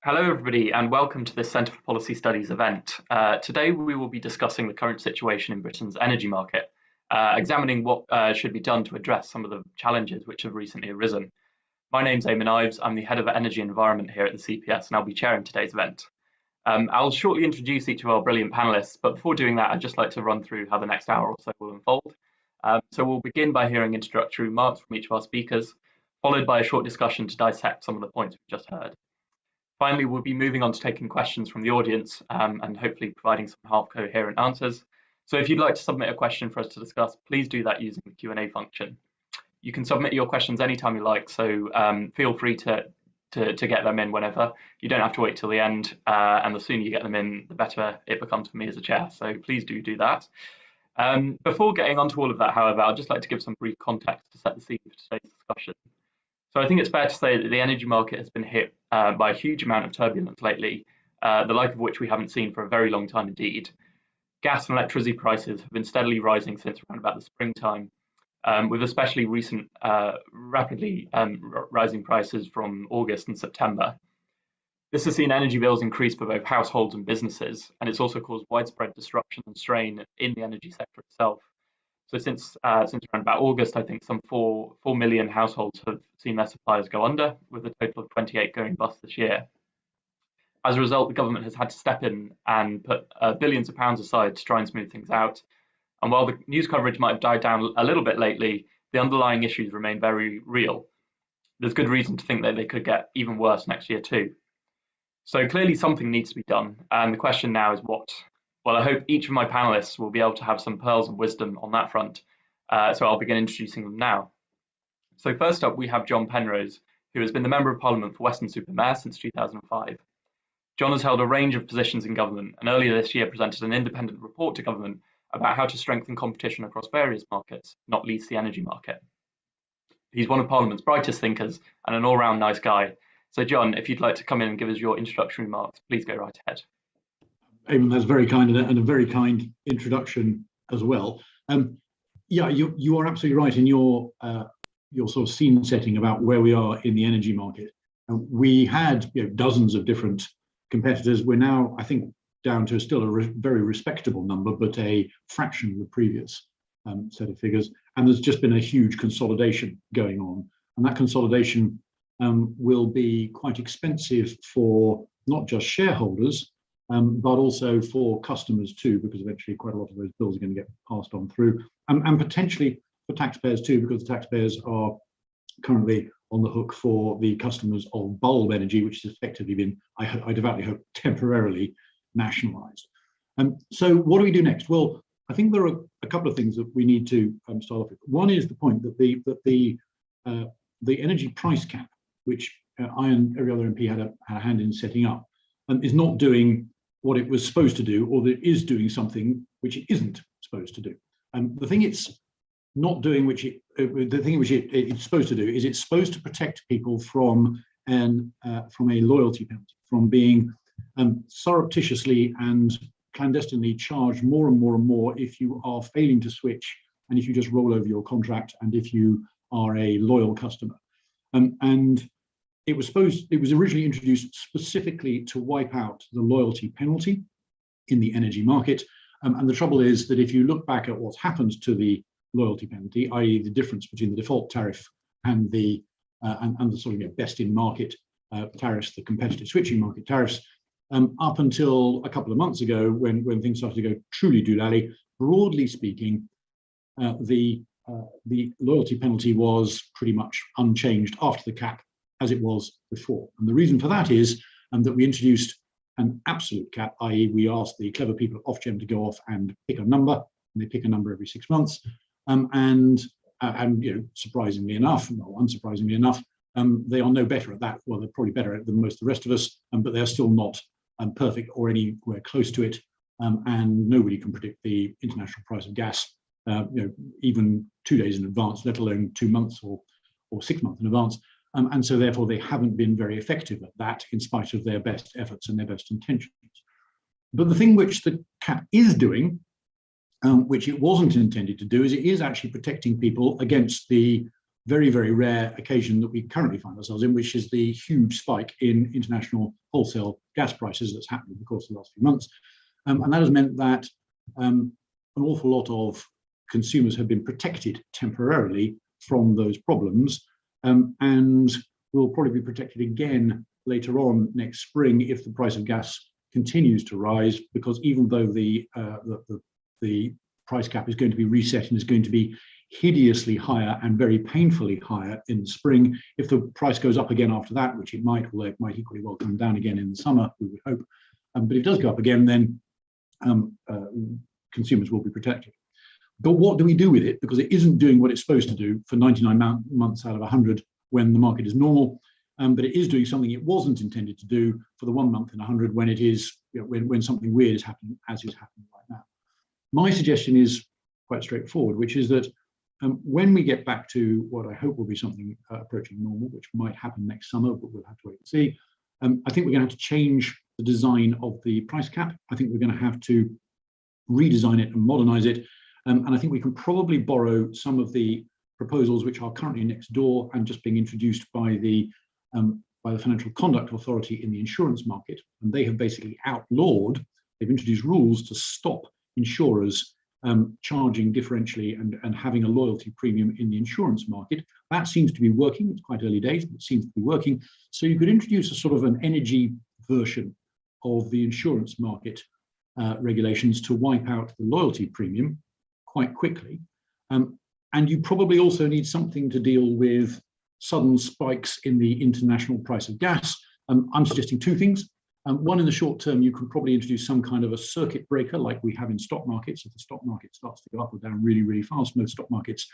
Hello, everybody, and welcome to this Centre for Policy Studies event. Today, we will be discussing the current situation in Britain's energy market, examining what should be done to address some of the challenges which have recently arisen. My name's Eamon Ives. I'm the Head of Energy Environment here at the CPS, and I'll be chairing today's event. I'll shortly introduce each of our brilliant panellists, but before doing that, I'd just like to run through how the next hour or so will unfold. So we'll begin by hearing introductory remarks from each of our speakers, followed by a short discussion to dissect some of the points we've just heard. Finally, we'll be moving on to taking questions from the audience and hopefully providing some half-coherent answers. So if you'd like to submit a question for us to discuss, please do that using the Q&A function. You can submit your questions anytime you like, so feel free to get them in whenever. You don't have to wait till the end, and the sooner you get them in, the better it becomes for me as a chair, so please do that. Before getting onto all of that, however, I'd just like to give some brief context to set the scene for today's discussion. So I think it's fair to say that the energy market has been hit by a huge amount of turbulence lately, the like of which we haven't seen for a very long time indeed. Gas and electricity prices have been steadily rising since around about the springtime, with especially recent rapidly rising prices from August and September. This has seen energy bills increase for both households and businesses, and it's also caused widespread disruption and strain in the energy sector itself. So since around about August, I think some 4 million households have seen their suppliers go under, with a total of 28 going bust this year. As a result, the government has had to step in and put billions of pounds aside to try and smooth things out. And while the news coverage might have died down a little bit lately, the underlying issues remain very real. There's good reason to think that they could get even worse next year too. So clearly something needs to be done, and the question now is what? Well, I hope each of my panelists will be able to have some pearls of wisdom on that front, so I'll begin introducing them now. So first up, we have John Penrose, who has been the Member of Parliament for Weston-super-Mare since 2005. John has held a range of positions in government, and earlier this year presented an independent report to government about how to strengthen competition across various markets, not least the energy market. He's one of Parliament's brightest thinkers and an all-round nice guy. So John, if you'd like to come in and give us your introductory remarks, please go right ahead. Eamon, that's very kind and a very kind introduction as well. Yeah, you are absolutely right in your sort of scene setting about where we are in the energy market. We had dozens of different competitors. We're now, I think, down to still a very respectable number, but a fraction of the previous set of figures. And there's just been a huge consolidation going on, and that consolidation will be quite expensive for not just shareholders, but also for customers too, because eventually quite a lot of those bills are going to get passed on through, and potentially for taxpayers too, because the taxpayers are currently on the hook for the customers of bulb energy, which has effectively been, I devoutly hope, temporarily nationalised. So what do we do next? Well, I think there are a couple of things that we need to start off with. One is the point that the energy price cap, which I and every other MP had a hand in setting up, is not doing what it was supposed to do, or that it is doing something which it isn't supposed to do. And the thing it's not doing, the thing which it's supposed to do, is it's supposed to protect people from a loyalty penalty, from being surreptitiously and clandestinely charged more and more and more if you are failing to switch, and if you just roll over your contract, and if you are a loyal customer. And it was originally introduced specifically to wipe out the loyalty penalty in the energy market. And the trouble is that if you look back at what's happened to the loyalty penalty, i.e. the difference between the default tariff and the sort of best in market tariffs, the competitive switching market tariffs, up until a couple of months ago, when things started to go truly doolally, broadly speaking, the loyalty penalty was pretty much unchanged after the cap as it was before. And the reason for that is that we introduced an absolute cap, i.e. we asked the clever people at Ofgem to go off and pick a number, and they pick a number every 6 months. And surprisingly enough, or unsurprisingly enough, they are no better at that. Well, they're probably better at it than most of the rest of us, but they're still not perfect or anywhere close to it. And nobody can predict the international price of gas, even 2 days in advance, let alone 2 months or 6 months in advance. And so therefore they haven't been very effective at that, in spite of their best efforts and their best intentions. But the thing which the cap is doing, which it wasn't intended to do, is it is actually protecting people against the very, very rare occasion that we currently find ourselves in, which is the huge spike in international wholesale gas prices that's happened in the course of the last few months. And that has meant that an awful lot of consumers have been protected temporarily from those problems, and will probably be protected again later on next spring if the price of gas continues to rise, because even though the price cap is going to be reset and is going to be hideously higher and very painfully higher in the spring, if the price goes up again after that, which it might, although it might equally well come down again in the summer, we would hope, but if it does go up again, then consumers will be protected. But what do we do with it? Because it isn't doing what it's supposed to do for 99 months out of 100 when the market is normal, but it is doing something it wasn't intended to do for the 1 month in 100 when it is, when something weird is happening, as is happening right now. My suggestion is quite straightforward, which is that when we get back to what I hope will be something approaching normal, which might happen next summer, but we'll have to wait and see, I think we're going to have to change the design of the price cap. I think we're going to have to redesign it and modernize it. And I think we can probably borrow some of the proposals which are currently next door and just being introduced by the Financial Conduct Authority in the insurance market. And they have basically outlawed, they've introduced rules to stop insurers charging differentially and having a loyalty premium in the insurance market. That seems to be working. It's quite early days, but it seems to be working. So you could introduce a sort of an energy version of the insurance market regulations to wipe out the loyalty premium quite quickly. And you probably also need something to deal with sudden spikes in the international price of gas. I'm suggesting two things. One, in the short term, you can probably introduce some kind of a circuit breaker like we have in stock markets. If the stock market starts to go up or down really, really fast, most stock markets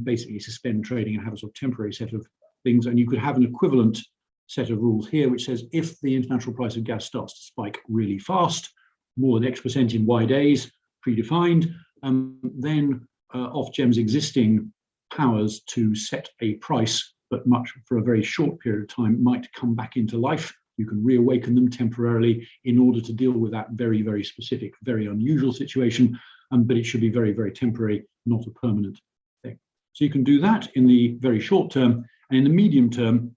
basically suspend trading and have a sort of temporary set of things. And you could have an equivalent set of rules here, which says if the international price of gas starts to spike really fast, more than X% in Y days, predefined, then Ofgem's existing powers to set a price, but much for a very short period of time, might come back into life. You can reawaken them temporarily in order to deal with that very, very specific, very unusual situation, but it should be very, very temporary, not a permanent thing. So you can do that in the very short term, and in the medium term,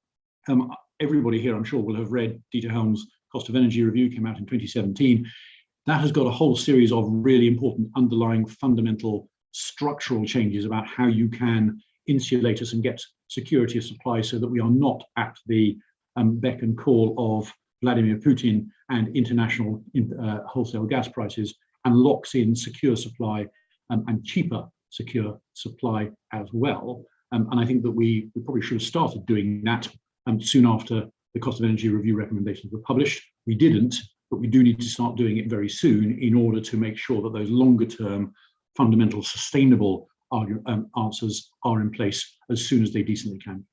everybody here, I'm sure, will have read Dieter Helm's Cost of Energy Review, came out in 2017. That has got a whole series of really important underlying fundamental structural changes about how you can insulate us and get security of supply so that we are not at the beck and call of Vladimir Putin and international wholesale gas prices, and locks in secure supply and cheaper secure supply as well. And I think that we probably should have started doing that soon after the Cost of Energy Review recommendations were published. We didn't, but we do need to start doing it very soon in order to make sure that those longer term fundamental sustainable answers are in place as soon as they decently can.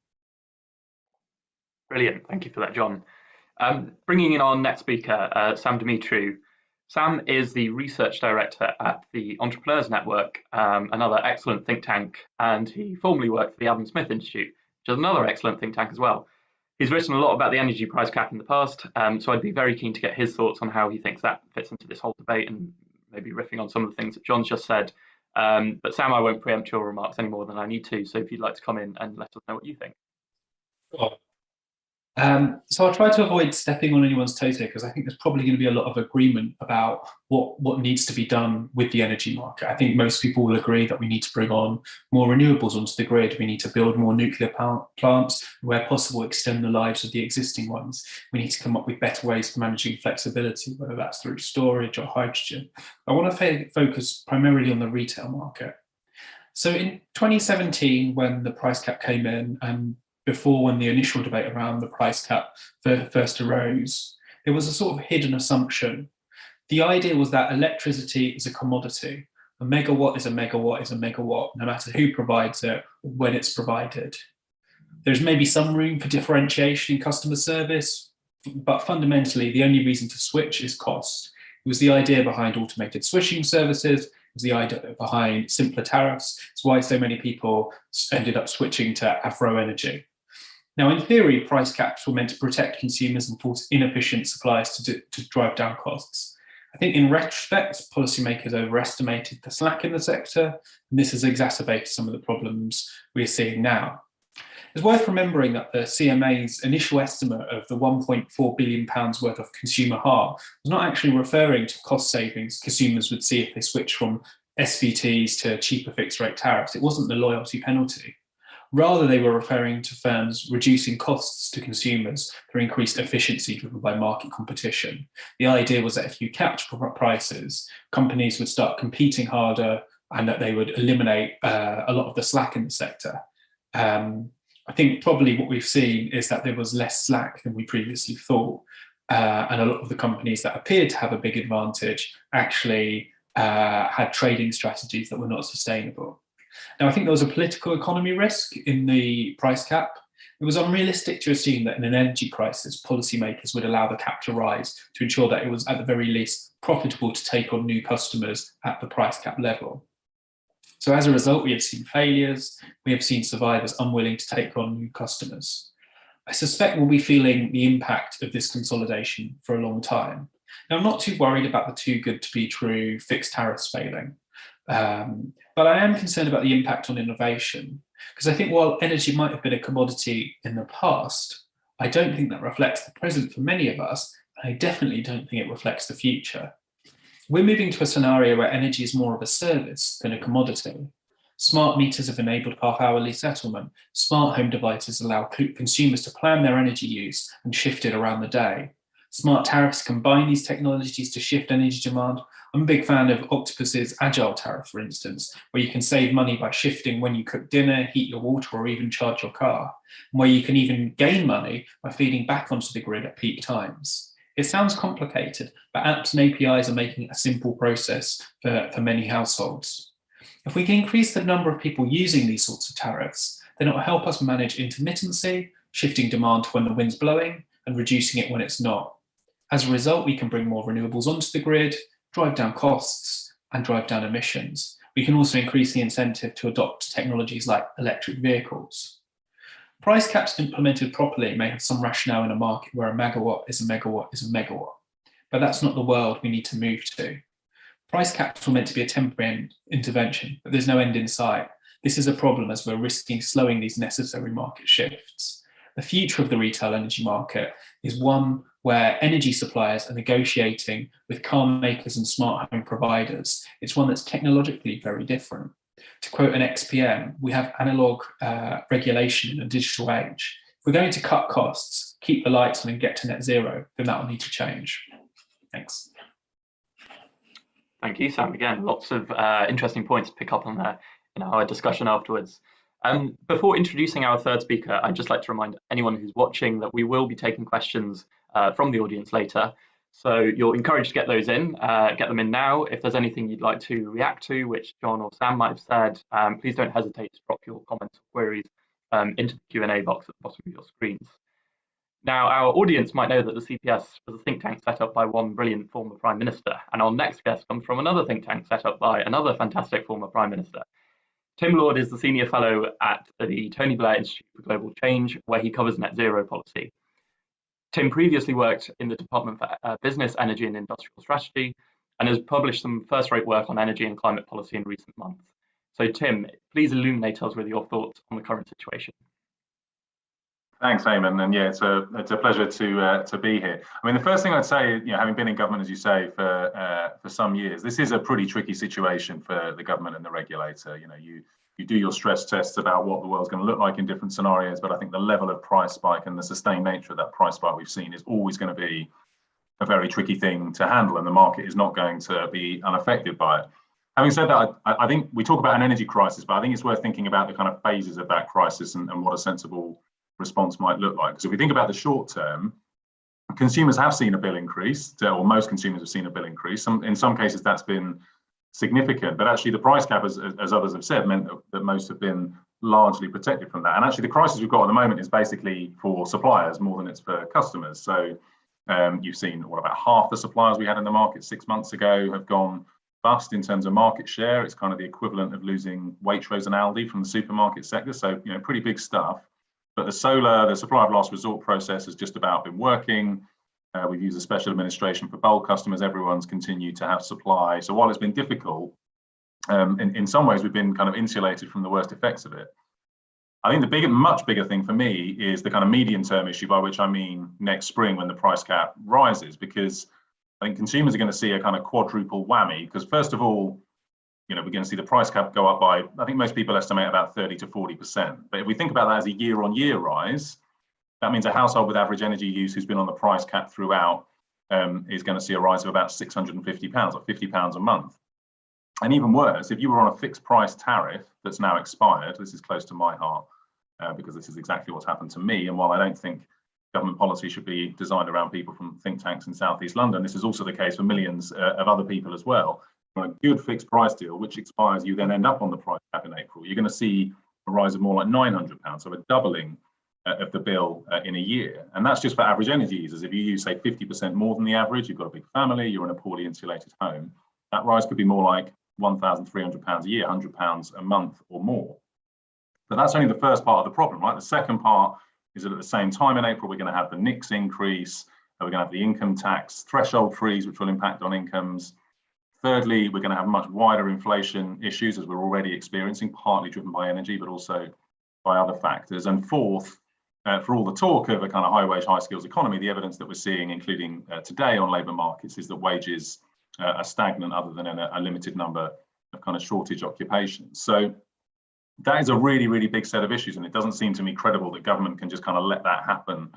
Brilliant, thank you for that, John. Bringing in our next speaker, Sam Demetru. Sam is the research director at the Entrepeneurs Network, another excellent think tank, and he formerly worked for the Adam Smith Institute, which is another excellent think tank as well. He's written a lot about the energy price cap in the past, so I'd be very keen to get his thoughts on how he thinks that fits into this whole debate, and maybe riffing on some of the things that John's just said. But Sam, I won't preempt your remarks any more than I need to, so if you'd like to come in and let us know what you think. Sure. So I'll try to avoid stepping on anyone's toes here, because I think there's probably going to be a lot of agreement about what needs to be done with the energy market. I think most people will agree that we need to bring on more renewables onto the grid. We need to build more nuclear plants, where possible extend the lives of the existing ones. We need to come up with better ways of managing flexibility, whether that's through storage or hydrogen. I want to focus primarily on the retail market. So in 2017, when the price cap came in, and before when the initial debate around the price cap first arose, there was a sort of hidden assumption. The idea was that electricity is a commodity. A megawatt is a megawatt is a megawatt, no matter who provides it or when it's provided. There's maybe some room for differentiation in customer service, but fundamentally, the only reason to switch is cost. It was the idea behind automated switching services. It was the idea behind simpler tariffs. It's why so many people ended up switching to Afro Energy. Now, in theory, price caps were meant to protect consumers and force inefficient suppliers to drive down costs. I I think in retrospect, policymakers overestimated the slack in the sector, and this has exacerbated some of the problems we're seeing now. It's worth remembering that the CMA's initial estimate of the £1.4 billion worth of consumer harm was not actually referring to cost savings consumers would see if they switched from SVTs to cheaper fixed rate tariffs. It wasn't the loyalty penalty. Rather, they were referring to firms reducing costs to consumers through increased efficiency driven by market competition. The idea was that if you capped prices, companies would start competing harder and that they would eliminate a lot of the slack in the sector. I think probably what we've seen is that there was less slack than we previously thought. And a lot of the companies that appeared to have a big advantage actually had trading strategies that were not sustainable. Now, I think there was a political economy risk in the price cap. It was unrealistic to assume that in an energy crisis, policymakers would allow the cap to rise to ensure that it was at the very least profitable to take on new customers at the price cap level. So as a result, we have seen failures, we have seen survivors unwilling to take on new customers. I suspect we'll be feeling the impact of this consolidation for a long time. Now, I'm not too worried about the too good to be true fixed tariffs failing, but I am concerned about the impact on innovation, because I think while energy might have been a commodity in the past, I don't think that reflects the present for many of us, and I definitely don't think it reflects the future. We're moving to a scenario where energy is more of a service than a commodity. Smart meters have enabled half-hourly settlement. Smart home devices allow consumers to plan their energy use and shift it around the day. Smart tariffs combine these technologies to shift energy demand. I'm a big fan of Octopus's Agile tariff, for instance, where you can save money by shifting when you cook dinner, heat your water, or even charge your car, and where you can even gain money by feeding back onto the grid at peak times. It sounds complicated, but apps and APIs are making it a simple process for many households. If we can increase the number of people using these sorts of tariffs, then it will help us manage intermittency, shifting demand to when the wind's blowing, and reducing it when it's not. As a result, we can bring more renewables onto the grid, drive down costs, and drive down emissions. We can also increase the incentive to adopt technologies like electric vehicles. Price caps implemented properly may have some rationale in a market where a megawatt is a megawatt is a megawatt, but that's not the world we need to move to. Price caps were meant to be a temporary intervention, but there's no end in sight. This is a problem as we're risking slowing these necessary market shifts. The future of the retail energy market is one where energy suppliers are negotiating with car makers and smart home providers. It's one that's technologically very different. To quote an XPM, we have analog regulation in a digital age. If we're going to cut costs, keep the lights on and get to net zero, then that will need to change. Thanks. Thank you, Sam. Again, lots of interesting points to pick up on there in our discussion afterwards. Before introducing our third speaker, I'd just like to remind anyone who's watching that we will be taking questions from the audience later. So you're encouraged to get those in, get them in now. If there's anything you'd like to react to, which John or Sam might have said, please don't hesitate to drop your comments or queries into the Q&A box at the bottom of your screens. Now, our audience might know that the CPS was a think tank set up by one brilliant former Prime Minister, and our next guest comes from another think tank set up by another fantastic former Prime Minister. Tim Lord is the Senior Fellow at the Tony Blair Institute for Global Change, where he covers net zero policy. Tim previously worked in the Department for Business, Energy and Industrial Strategy and has published some first-rate work on energy and climate policy in recent months. So Tim, please illuminate us with your thoughts on the current situation. Thanks, Eamon, and yeah, it's a pleasure to be here. I mean, the first thing I'd say, having been in government, as you say, for some years, this is a pretty tricky situation for the government and the regulator. You do your stress tests about what the world's going to look like in different scenarios, but I think the level of price spike and the sustained nature of that price spike we've seen is always going to be a very tricky thing to handle, and the market is not going to be unaffected by it. Having said that, I think we talk about an energy crisis, but I think it's worth thinking about the kind of phases of that crisis and what a sensible response might look like. Because if we think about the short term, consumers have seen a bill increase, or most consumers have seen a bill increase. In some cases, that's been significant, but actually the price cap, as others have said, meant that most have been largely protected from that. And actually the crisis we've got at the moment is basically for suppliers more than it's for customers. So you've seen about half the suppliers we had in the market 6 months ago have gone bust in terms of market share. It's kind of the equivalent of losing Waitrose and Aldi from the supermarket sector. So, pretty big stuff. But the supply of last resort process has just about been working. We've used a special administration for bulk customers. Everyone's continued to have supply. So while it's been difficult, in some ways we've been kind of insulated from the worst effects of it. I think the much bigger thing for me is the kind of medium-term issue, by which I mean next spring when the price cap rises, because I think consumers are going to see a kind of quadruple whammy. Because first of all, we're going to see the price cap go up by, I think most people estimate about 30 to 40%. But if we think about that as a year-on-year rise, that means a household with average energy use who's been on the price cap throughout is going to see a rise of about £650 or £50 a month. And even worse, if you were on a fixed price tariff that's now expired, this is close to my heart because this is exactly what's happened to me. And while I don't think government policy should be designed around people from think tanks in South East London, this is also the case for millions of other people as well. On a good fixed price deal, which expires, you then end up on the price cap in April, you're going to see a rise of more like £900, so a doubling of the bill in a year. And that's just for average energy users. If you use, say, 50% more than the average, you've got a big family, you're in a poorly insulated home, that rise could be more like £1,300 a year, £100 a month or more. But that's only the first part of the problem, right? The second part is that at the same time in April, we're going to have the NICS increase, we're going to have the income tax threshold freeze, which will impact on incomes. Thirdly, we're going to have much wider inflation issues, as we're already experiencing, partly driven by energy, but also by other factors. And fourth, for all the talk of a kind of high wage, high skills economy, the evidence that we're seeing, including today on labour markets, is that wages are stagnant other than in a limited number of kind of shortage occupations. So that is a really, really big set of issues. And it doesn't seem to me credible that government can just kind of let that happen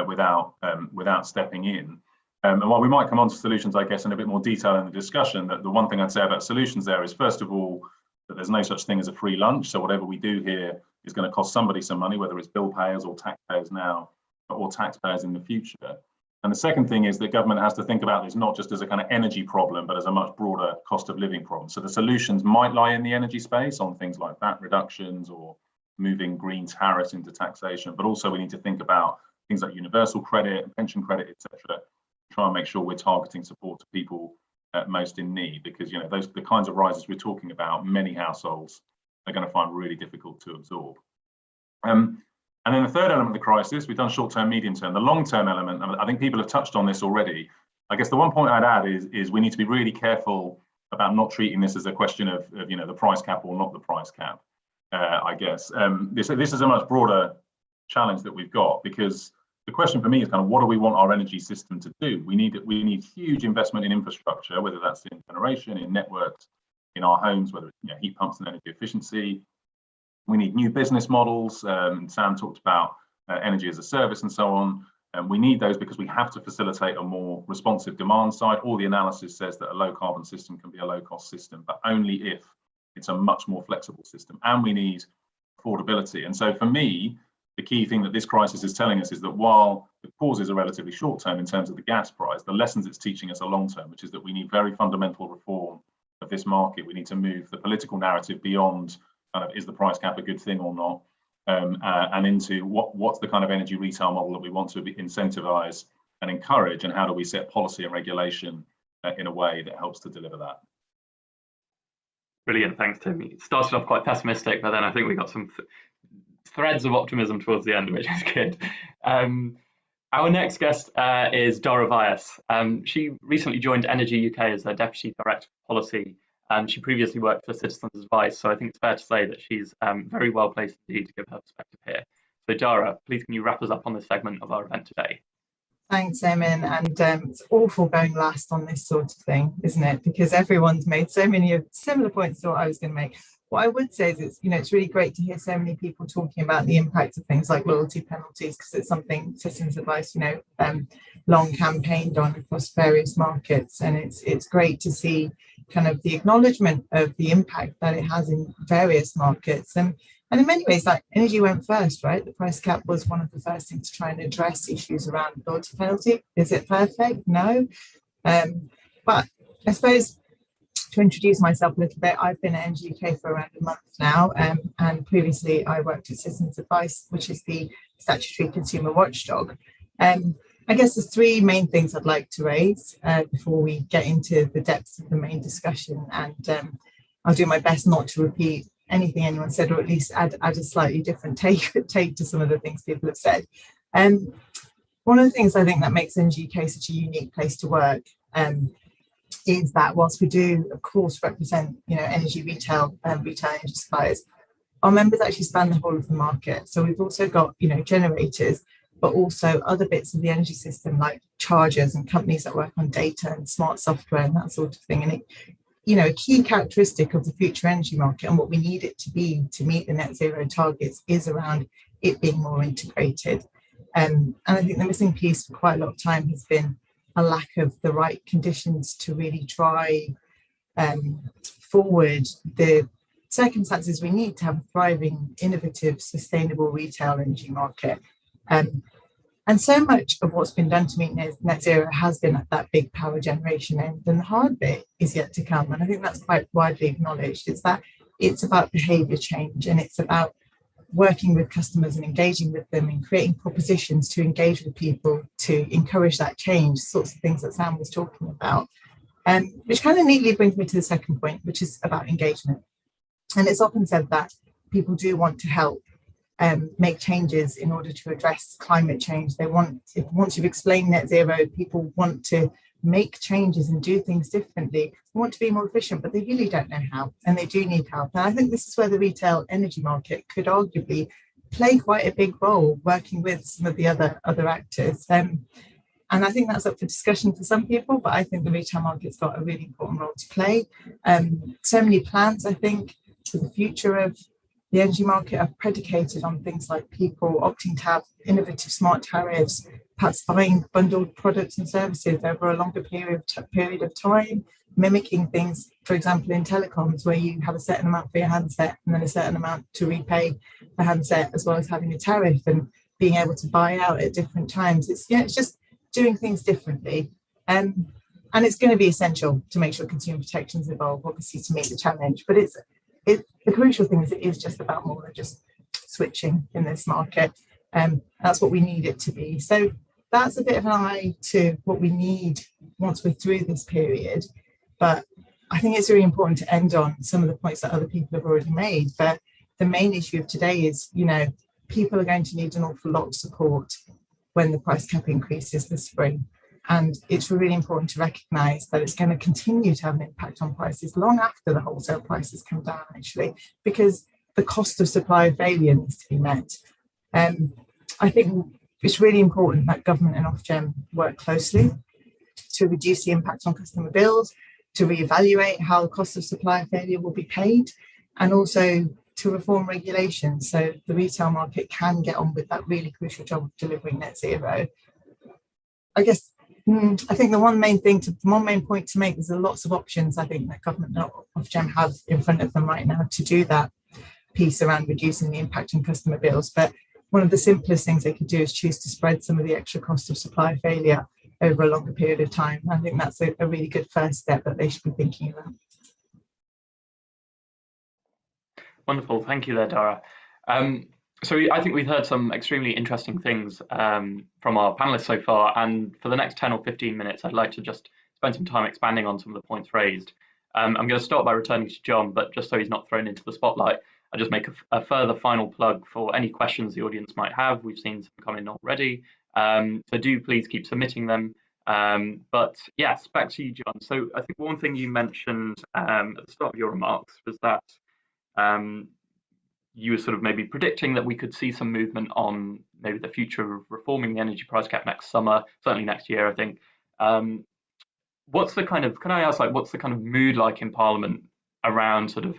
without stepping in. And while we might come on to solutions, I guess, in a bit more detail in the discussion, that the one thing I'd say about solutions there is, first of all, that there's no such thing as a free lunch. So whatever we do here is going to cost somebody some money, whether it's bill payers or taxpayers now or taxpayers in the future. And the second thing is that government has to think about this not just as a kind of energy problem, but as a much broader cost of living problem. So the solutions might lie in the energy space on things like VAT reductions or moving green tariffs into taxation, but also we need to think about things like universal credit, pension credit, etc. Try and make sure we're targeting support to people most in need, because the kinds of rises we're talking about, many households are going to find really difficult to absorb. And then the third element of the crisis, we've done short-term, medium-term. The long-term element, I think people have touched on this already. I guess the one point I'd add is we need to be really careful about not treating this as a question of the price cap or not the price cap. I guess this is a much broader challenge that we've got, because the question for me is kind of what do we want our energy system to do? We need huge investment in infrastructure, whether that's in generation, in networks, in our homes, whether it's heat pumps and energy efficiency. We need new business models. Sam talked about energy as a service and so on. We need those because we have to facilitate a more responsive demand side. All the analysis says that a low carbon system can be a low cost system, but only if it's a much more flexible system. And we need affordability. And so for me, the key thing that this crisis is telling us is that while the causes are relatively short term in terms of the gas price, the lessons it's teaching us are long term, which is that we need very fundamental reform of this market. We need to move the political narrative beyond kind of is the price cap a good thing or not, and into what's the kind of energy retail model that we want to incentivize and encourage, and how do we set policy and regulation in a way that helps to deliver that. Brilliant, thanks, Tim. It started off quite pessimistic, but then I think we got some threads of optimism towards the end, which is good. Our next guest is Dhara Vyas. She recently joined Energy UK as their Deputy Director of Policy. She previously worked for Citizens Advice, so I think it's fair to say that she's very well placed indeed to give her perspective here. So Dhara, please can you wrap us up on this segment of our event today? Thanks, Eamon. And it's awful going last on this sort of thing, isn't it? Because everyone's made so many similar points to what I was going to make. What I would say is it's really great to hear so many people talking about the impact of things like loyalty penalties, because it's something Citizens Advice, long campaigned on across various markets. And it's great to see kind of the acknowledgement of the impact that it has in various markets. And in many ways, that energy went first, right? The price cap was one of the first things to try and address issues around loyalty penalty. Is it perfect? No. But I suppose to introduce myself a little bit, I've been at Energy UK for around a month now, and previously I worked at Citizens Advice, which is the statutory consumer watchdog. I guess there's three main things I'd like to raise before we get into the depths of the main discussion, and I'll do my best not to repeat anything anyone said, or at least add a slightly different take to some of the things people have said. One of the things I think that makes Energy UK such a unique place to work is that whilst we do, of course, represent, energy retail and retail energy suppliers, our members actually span the whole of the market. So we've also got, generators, but also other bits of the energy system like chargers and companies that work on data and smart software and that sort of thing. And a key characteristic of the future energy market and what we need it to be to meet the net zero targets is around it being more integrated. And I think the missing piece for quite a lot of time has been a lack of the right conditions to really drive forward the circumstances we need to have a thriving, innovative, sustainable retail energy market. And so much of what's been done to meet net zero has been at that big power generation end, and the hard bit is yet to come. And I think that's quite widely acknowledged. It's about behaviour change, and it's about working with customers and engaging with them and creating propositions to engage with people to encourage that change, sorts of things that Sam was talking about. Which kind of neatly brings me to the second point, which is about engagement. And it's often said that people do want to help make changes in order to address climate change. Once you've explained net zero, people want to make changes and do things differently. They want to be more efficient, but they really don't know how, and they do need help. And I think this is where the retail energy market could arguably play quite a big role, working with some of the other actors. And I think that's up for discussion for some people, but I think the retail market's got a really important role to play. So many plans, I think, for the future of the energy market are predicated on things like people opting to have innovative smart tariffs, perhaps buying bundled products and services over a longer period of time, mimicking things, for example, in telecoms, where you have a certain amount for your handset and then a certain amount to repay the handset, as well as having a tariff and being able to buy out at different times. It's just doing things differently. And it's going to be essential to make sure consumer protections evolve, obviously, to meet the challenge. But the crucial thing is it is just about more than just switching in this market. That's what we need it to be. So that's a bit of an eye to what we need once we're through this period. But I think it's really important to end on some of the points that other people have already made. But the main issue of today is, people are going to need an awful lot of support when the price cap increases this spring. And it's really important to recognise that it's going to continue to have an impact on prices long after the wholesale prices come down, actually, because the cost of supply failure needs to be met. I think it's really important that government and Ofgem work closely to reduce the impact on customer bills, to reevaluate how the cost of supply failure will be paid, and also to reform regulations so the retail market can get on with that really crucial job of delivering net zero. I think the one main point to make is there are lots of options I think that government and Ofgem have in front of them right now to do that piece around reducing the impact on customer bills. But one of the simplest things they could do is choose to spread some of the extra cost of supply failure over a longer period of time. I think that's a really good first step that they should be thinking about. Wonderful, thank you there, Dhara. So I think we've heard some extremely interesting things from our panelists so far, and for the next 10 or 15 minutes, I'd like to just spend some time expanding on some of the points raised. I'm going to start by returning to John, but just so he's not thrown into the spotlight, I'll just make a further final plug for any questions the audience might have. We've seen some come in already, so do please keep submitting them. But yes, back to you, John. So I think one thing you mentioned at the start of your remarks was that you were sort of maybe predicting that we could see some movement on maybe the future of reforming the energy price cap next summer, certainly next year, I think. What's the kind of, can I ask, what's the kind of mood like in Parliament around sort of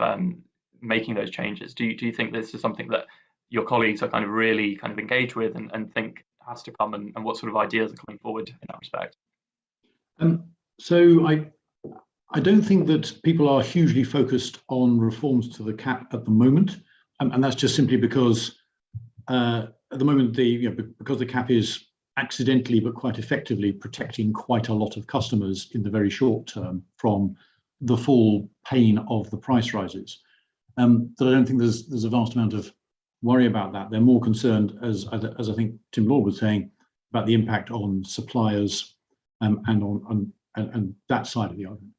making those changes? Do you think this is something that your colleagues are kind of really kind of engaged with and think has to come, and what sort of ideas are coming forward in that respect? So I don't think that people are hugely focused on reforms to the cap at the moment. And that's just simply because at the moment, because the cap is accidentally but quite effectively protecting quite a lot of customers in the very short term from the full pain of the price rises, that I don't think there's a vast amount of worry about that. They're more concerned, as I think Tim Lord was saying, about the impact on suppliers and that side of the argument.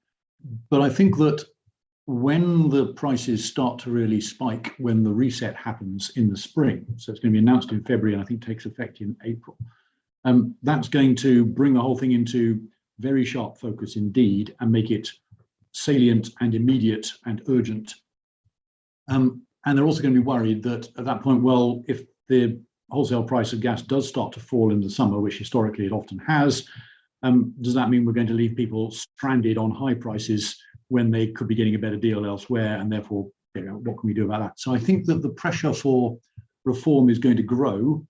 But I think that when the prices start to really spike, when the reset happens in the spring, so it's going to be announced in February and I think takes effect in April, That's going to bring the whole thing into very sharp focus indeed and make it salient and immediate and urgent. And they're also going to be worried that at that point, well, if the wholesale price of gas does start to fall in the summer, which historically it often has, does that mean we're going to leave people stranded on high prices when they could be getting a better deal elsewhere? And therefore, what can we do about that? So I think that the pressure for reform is going to grow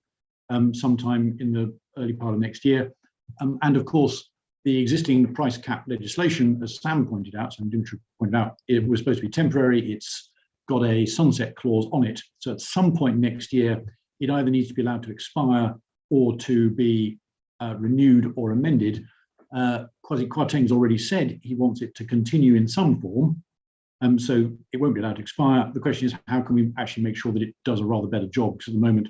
sometime in the early part of next year. And of course, the existing price cap legislation, as Sam pointed out, and Dumitriu pointed out, it was supposed to be temporary. It's got a sunset clause on it. So at some point next year, it either needs to be allowed to expire or to be renewed or amended. Kwasi Kwarteng's already said he wants it to continue in some form. So it won't be allowed to expire. The question is, how can we actually make sure that it does a rather better job? Because at the moment,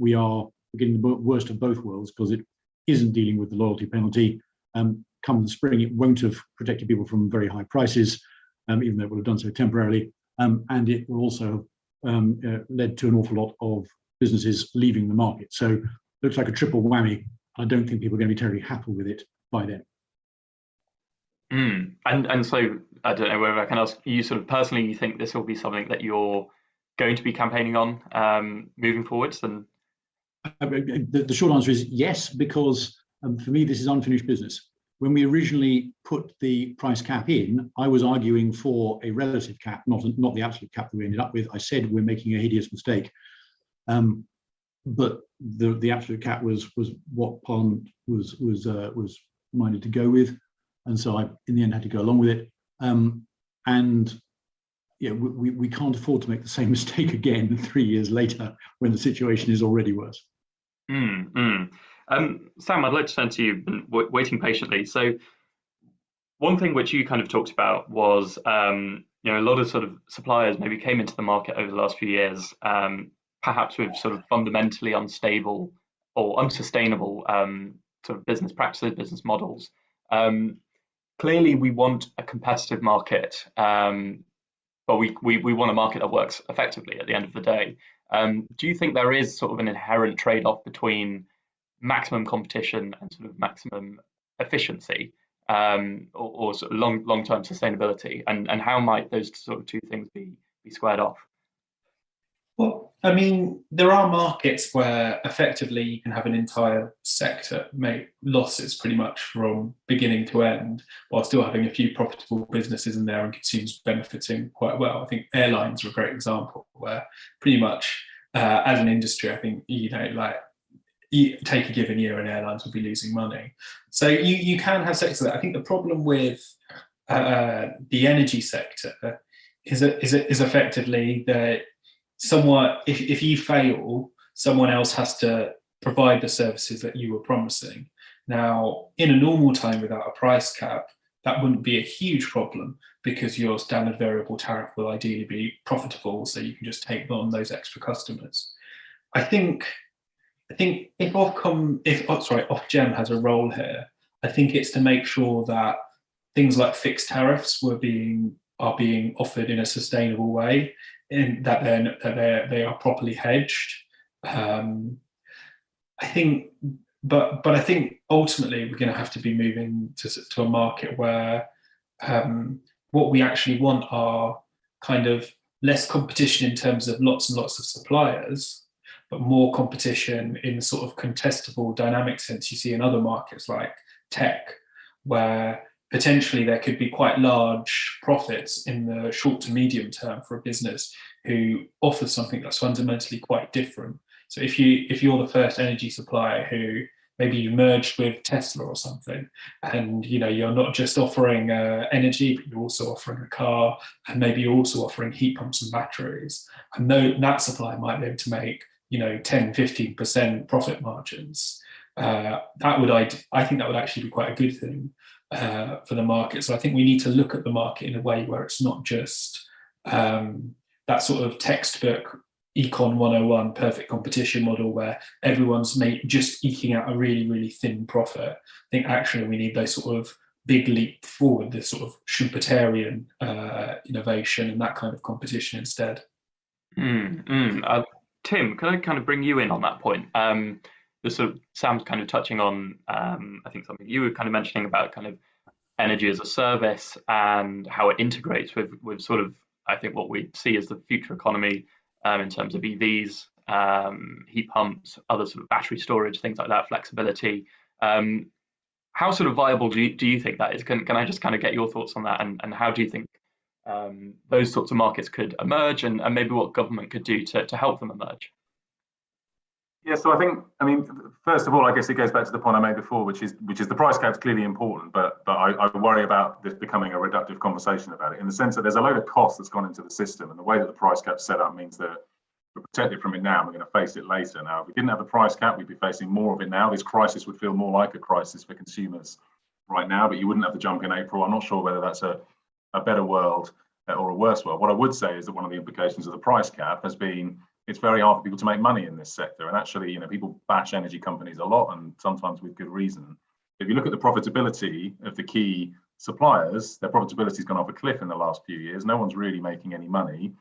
we are getting the worst of both worlds, because it isn't dealing with the loyalty penalty. Come the spring, it won't have protected people from very high prices, even though it would have done so temporarily. And it will also have led to an awful lot of businesses leaving the market. So it looks like a triple whammy. I don't think people are going to be terribly happy with it by then. And so I don't know whether I can ask you sort of personally, you think this will be something that you're going to be campaigning on moving forwards? And the short answer is yes, because for me, this is unfinished business. When we originally put the price cap in, I was arguing for a relative cap, not the absolute cap that we ended up with. I said we're making a hideous mistake. But the absolute cap was what Parliament was minded to go with, and so I, in the end, had to go along with it. And yeah, we can't afford to make the same mistake again 3 years later when the situation is already worse. Sam, I'd like to turn to you, been waiting patiently. So one thing which you kind of talked about was, a lot of sort of suppliers maybe came into the market over the last few years, perhaps with sort of fundamentally unstable or unsustainable sort of business practices, business models. Clearly, we want a competitive market, but we want a market that works effectively at the end of the day. Do you think there is sort of an inherent trade-off between maximum competition and sort of maximum efficiency, or sort of long-term sustainability, and how might those sort of two things be squared off? Well, I mean, there are markets where effectively you can have an entire sector make losses pretty much from beginning to end, while still having a few profitable businesses in there and consumers benefiting quite well. I think airlines are a great example where pretty much as an industry, I think, you take a given year and airlines will be losing money. So you can have sectors that I think the problem with the energy sector is effectively that if you fail, someone else has to provide the services that you were promising. Now, in a normal time without a price cap, that wouldn't be a huge problem because your standard variable tariff will ideally be profitable, so you can just take on those extra customers. I think if Ofgem has a role here, I think it's to make sure that things like fixed tariffs are being offered in a sustainable way, in that they are properly hedged. I think ultimately we're going to have to be moving to a market where what we actually want are kind of less competition in terms of lots and lots of suppliers, but more competition in the sort of contestable dynamic sense you see in other markets like tech, where potentially there could be quite large profits in the short to medium term for a business who offers something that's fundamentally quite different. So if you're the first energy supplier who maybe you merged with Tesla or something, and you're not just offering energy, but you're also offering a car, and maybe you're also offering heat pumps and batteries, and that supplier might be able to make 10-15% profit margins. I think that would actually be quite a good thing for the market. So I think we need to look at the market in a way where it's not just that sort of textbook Econ 101 perfect competition model where everyone's just eking out a really, really thin profit. I think actually we need those sort of big leap forward, this sort of Schumpeterian innovation and that kind of competition instead. Tim, can I kind of bring you in on that point? the sort of Sam's kind of touching on, I think something you were kind of mentioning about kind of energy as a service and how it integrates with sort of, I think, what we see as the future economy in terms of EVs, heat pumps, other sort of battery storage, things like that, flexibility. How sort of viable do you think that is? Can I just kind of get your thoughts on that, and how do you think those sorts of markets could emerge, and maybe what government could do to help them emerge? Yeah, so I mean, first of all, I guess it goes back to the point I made before, which is the price cap's clearly important, but I worry about this becoming a reductive conversation about it, in the sense that there's a load of cost that's gone into the system, and the way that the price cap's set up means that we're protected from it now, and we're going to face it later. Now, if we didn't have the price cap, we'd be facing more of it now. This crisis would feel more like a crisis for consumers right now, but you wouldn't have the jump in April. I'm not sure whether that's a better world or a worse world. What I would say is that one of the implications of the price cap has been it's very hard for people to make money in this sector. And actually, people bash energy companies a lot, and sometimes with good reason. If you look at the profitability of the key suppliers, their profitability has gone off a cliff in the last few years. No one's really making any money.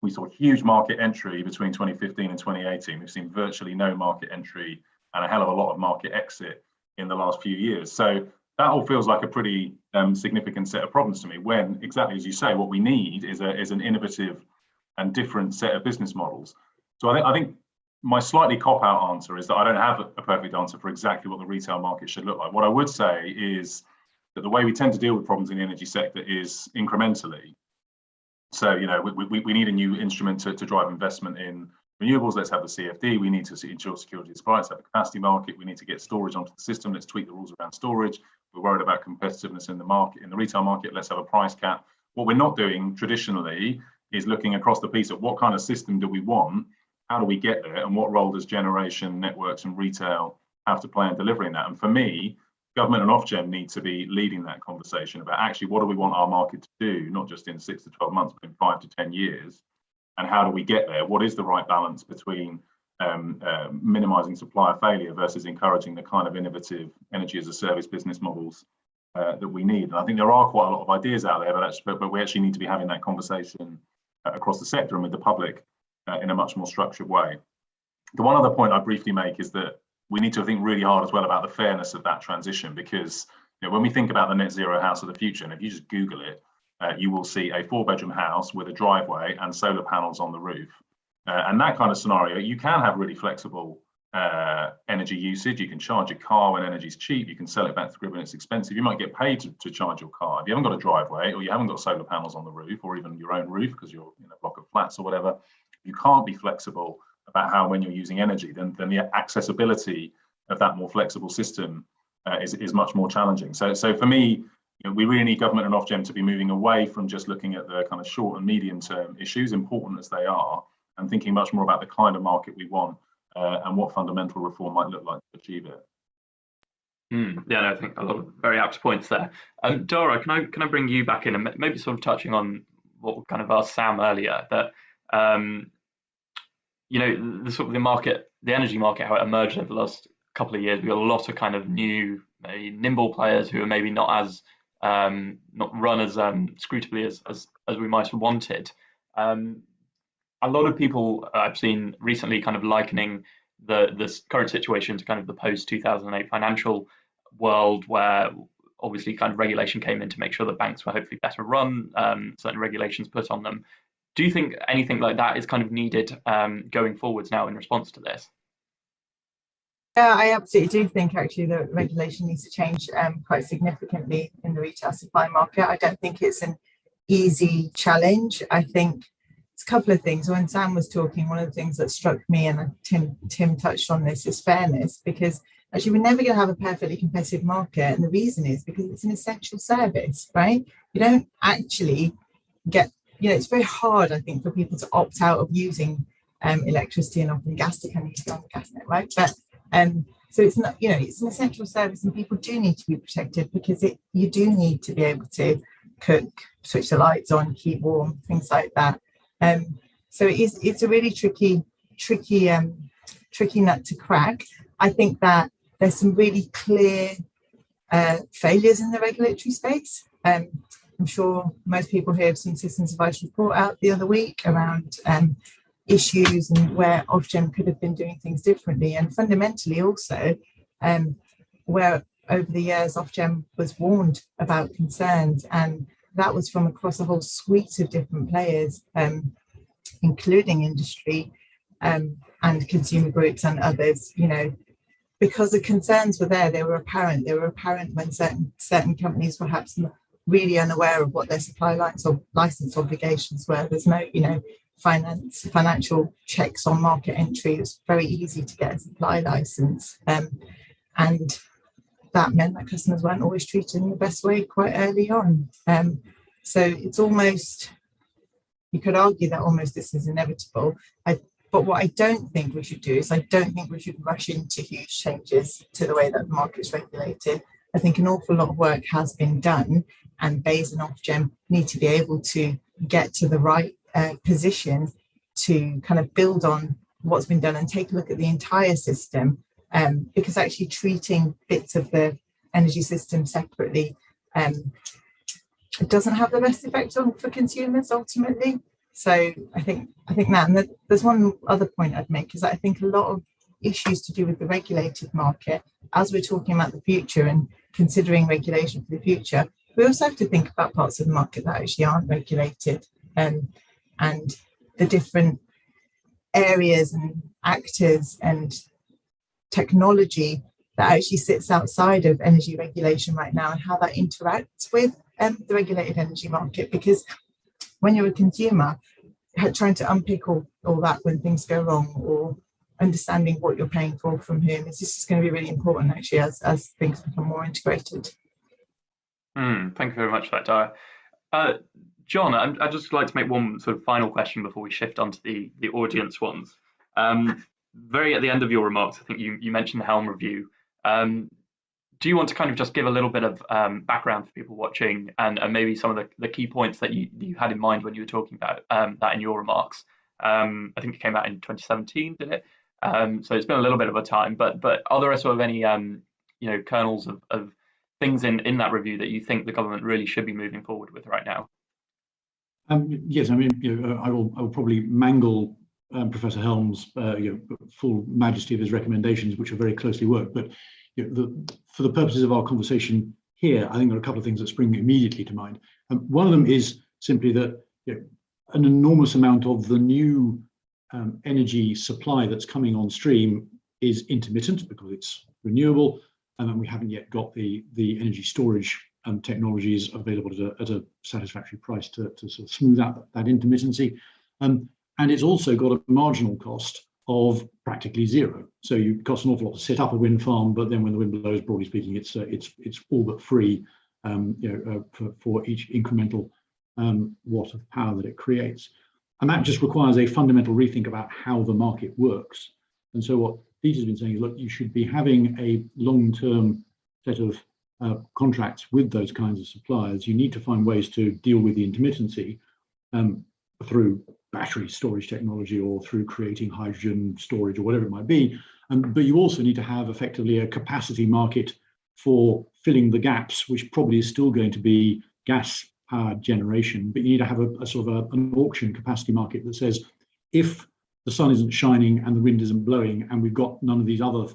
We saw huge market entry between 2015 and 2018. We've seen virtually no market entry and a hell of a lot of market exit in the last few years. So that all feels like a pretty significant set of problems to me, when, exactly as you say, what we need is an innovative and different set of business models. So I think my slightly cop-out answer is that I don't have a perfect answer for exactly what the retail market should look like. What I would say is that the way we tend to deal with problems in the energy sector is incrementally. So, we need a new instrument to drive investment in renewables. Let's have the CFD. We need to ensure security of supply. Let's have a capacity market. We need to get storage onto the system. Let's tweak the rules around storage. We're worried about competitiveness in the market, in the retail market. Let's have a price cap. What we're not doing traditionally is looking across the piece at what kind of system do we want, how do we get there, and what role does generation, networks, and retail have to play in delivering that. And for me, government and Ofgem need to be leading that conversation about actually what do we want our market to do, not just in 6 to 12 months, but in 5 to 10 years, and how do we get there? What is the right balance between minimizing supplier failure versus encouraging the kind of innovative energy as a service business models that we need? And I think there are quite a lot of ideas out there, but we actually need to be having that conversation across the sector and with the public in a much more structured way. The one other point I briefly make is that we need to think really hard as well about the fairness of that transition, because when we think about the net zero house of the future, and if you just Google it, you will see a 4-bedroom house with a driveway and solar panels on the roof. And that kind of scenario, you can have really flexible energy usage. You can charge your car when energy's cheap. You can sell it back to the grid when it's expensive. You might get paid to charge your car. If you haven't got a driveway, or you haven't got solar panels on the roof, or even your own roof because you're in a block of flats or whatever, you can't be flexible about how, when you're using energy, then the accessibility of that more flexible system is much more challenging. So for me, we really need government and Ofgem to be moving away from just looking at the kind of short and medium term issues, important as they are, and thinking much more about the kind of market we want and what fundamental reform might look like to achieve it. Yeah, no, I think a lot of very apt points there. Dhara, can I bring you back in, and maybe sort of touching on what we kind of asked Sam earlier, that the sort of the energy market, how it emerged over the last couple of years. We got a lot of kind of new, maybe nimble players who are maybe not run as scrutably as we might have wanted. A lot of people I've seen recently kind of likening this current situation to kind of the post-2008 financial world, where obviously kind of regulation came in to make sure that banks were hopefully better run, certain regulations put on them. Do you think anything like that is kind of needed going forwards now in response to this? Yeah, I absolutely do think actually that regulation needs to change quite significantly in the retail supply market. I don't think it's an easy challenge. I think it's a couple of things. When Sam was talking, one of the things that struck me, and Tim touched on this, is fairness, because actually we're never going to have a perfectly competitive market. And the reason is because it's an essential service, right? You don't actually get, it's very hard, I think, for people to opt out of using electricity and often gas to kind of use on the gas network. But so it's not, it's an essential service, and people do need to be protected, because you do need to be able to cook, switch the lights on, keep warm, things like that. So it's a really tricky nut to crack. I think that there's some really clear failures in the regulatory space. I'm sure most people here have seen Systems Advice report out the other week around issues and where Ofgem could have been doing things differently, and fundamentally also where over the years Ofgem was warned about concerns, and that was from across a whole suite of different players, including industry and consumer groups and others, you know, because the concerns were there. They were apparent. They were apparent when certain companies were perhaps really unaware of what their supply license obligations were. There's no, you know, financial checks on market entry. It's very easy to get a supply license, and that meant that customers weren't always treated in the best way quite early on. So it's almost, you could argue that almost this is inevitable. But what I don't think we should do is I don't think we should rush into huge changes to the way that the market's regulated. I think an awful lot of work has been done, and BEIS and Ofgem need to be able to get to the right position to kind of build on what's been done and take a look at the entire system, because actually treating bits of the energy system separately it doesn't have the best effect for consumers ultimately. So I think that, and there's one other point I'd make, is that I think a lot of issues to do with the regulated market, as we're talking about the future and considering regulation for the future, we also have to think about parts of the market that actually aren't regulated, and the different areas and actors and technology that actually sits outside of energy regulation right now, and how that interacts with the regulated energy market. Because when you're a consumer, trying to unpick all that when things go wrong, or understanding what you're paying for from whom, is just going to be really important actually as things become more integrated. Thank you very much for that, Dhara. John, I'd just like to make one sort of final question before we shift on to the audience ones. Very at the end of your remarks, I think you mentioned the Helm review. Do you want to kind of just give a little bit of background for people watching, and maybe some of the key points that you had in mind when you were talking about that in your remarks? I think it came out in 2017, did it? So it's been a little bit of a time, but are there sort of any kernels of things in that review that you think the government really should be moving forward with right now? Yes, I mean, I will probably mangle Professor Helm's full majesty of his recommendations, which are very closely worked. But for the purposes of our conversation here, I think there are a couple of things that spring immediately to mind. One of them is simply that an enormous amount of the new energy supply that's coming on stream is intermittent because it's renewable, and then we haven't yet got the energy storage technologies available at a satisfactory price to sort of smooth out that intermittency. And it's also got a marginal cost of practically zero. So it costs an awful lot to set up a wind farm, but then when the wind blows, broadly speaking, it's all but free, for each incremental watt of power that it creates. And that just requires a fundamental rethink about how the market works. And so what Peter's been saying is, look, you should be having a long-term set of contracts with those kinds of suppliers. You need to find ways to deal with the intermittency through battery storage technology or through creating hydrogen storage or whatever it might be. But you also need to have effectively a capacity market for filling the gaps, which probably is still going to be gas powered generation. But you need to have a sort of an auction capacity market that says, if the sun isn't shining and the wind isn't blowing and we've got none of these other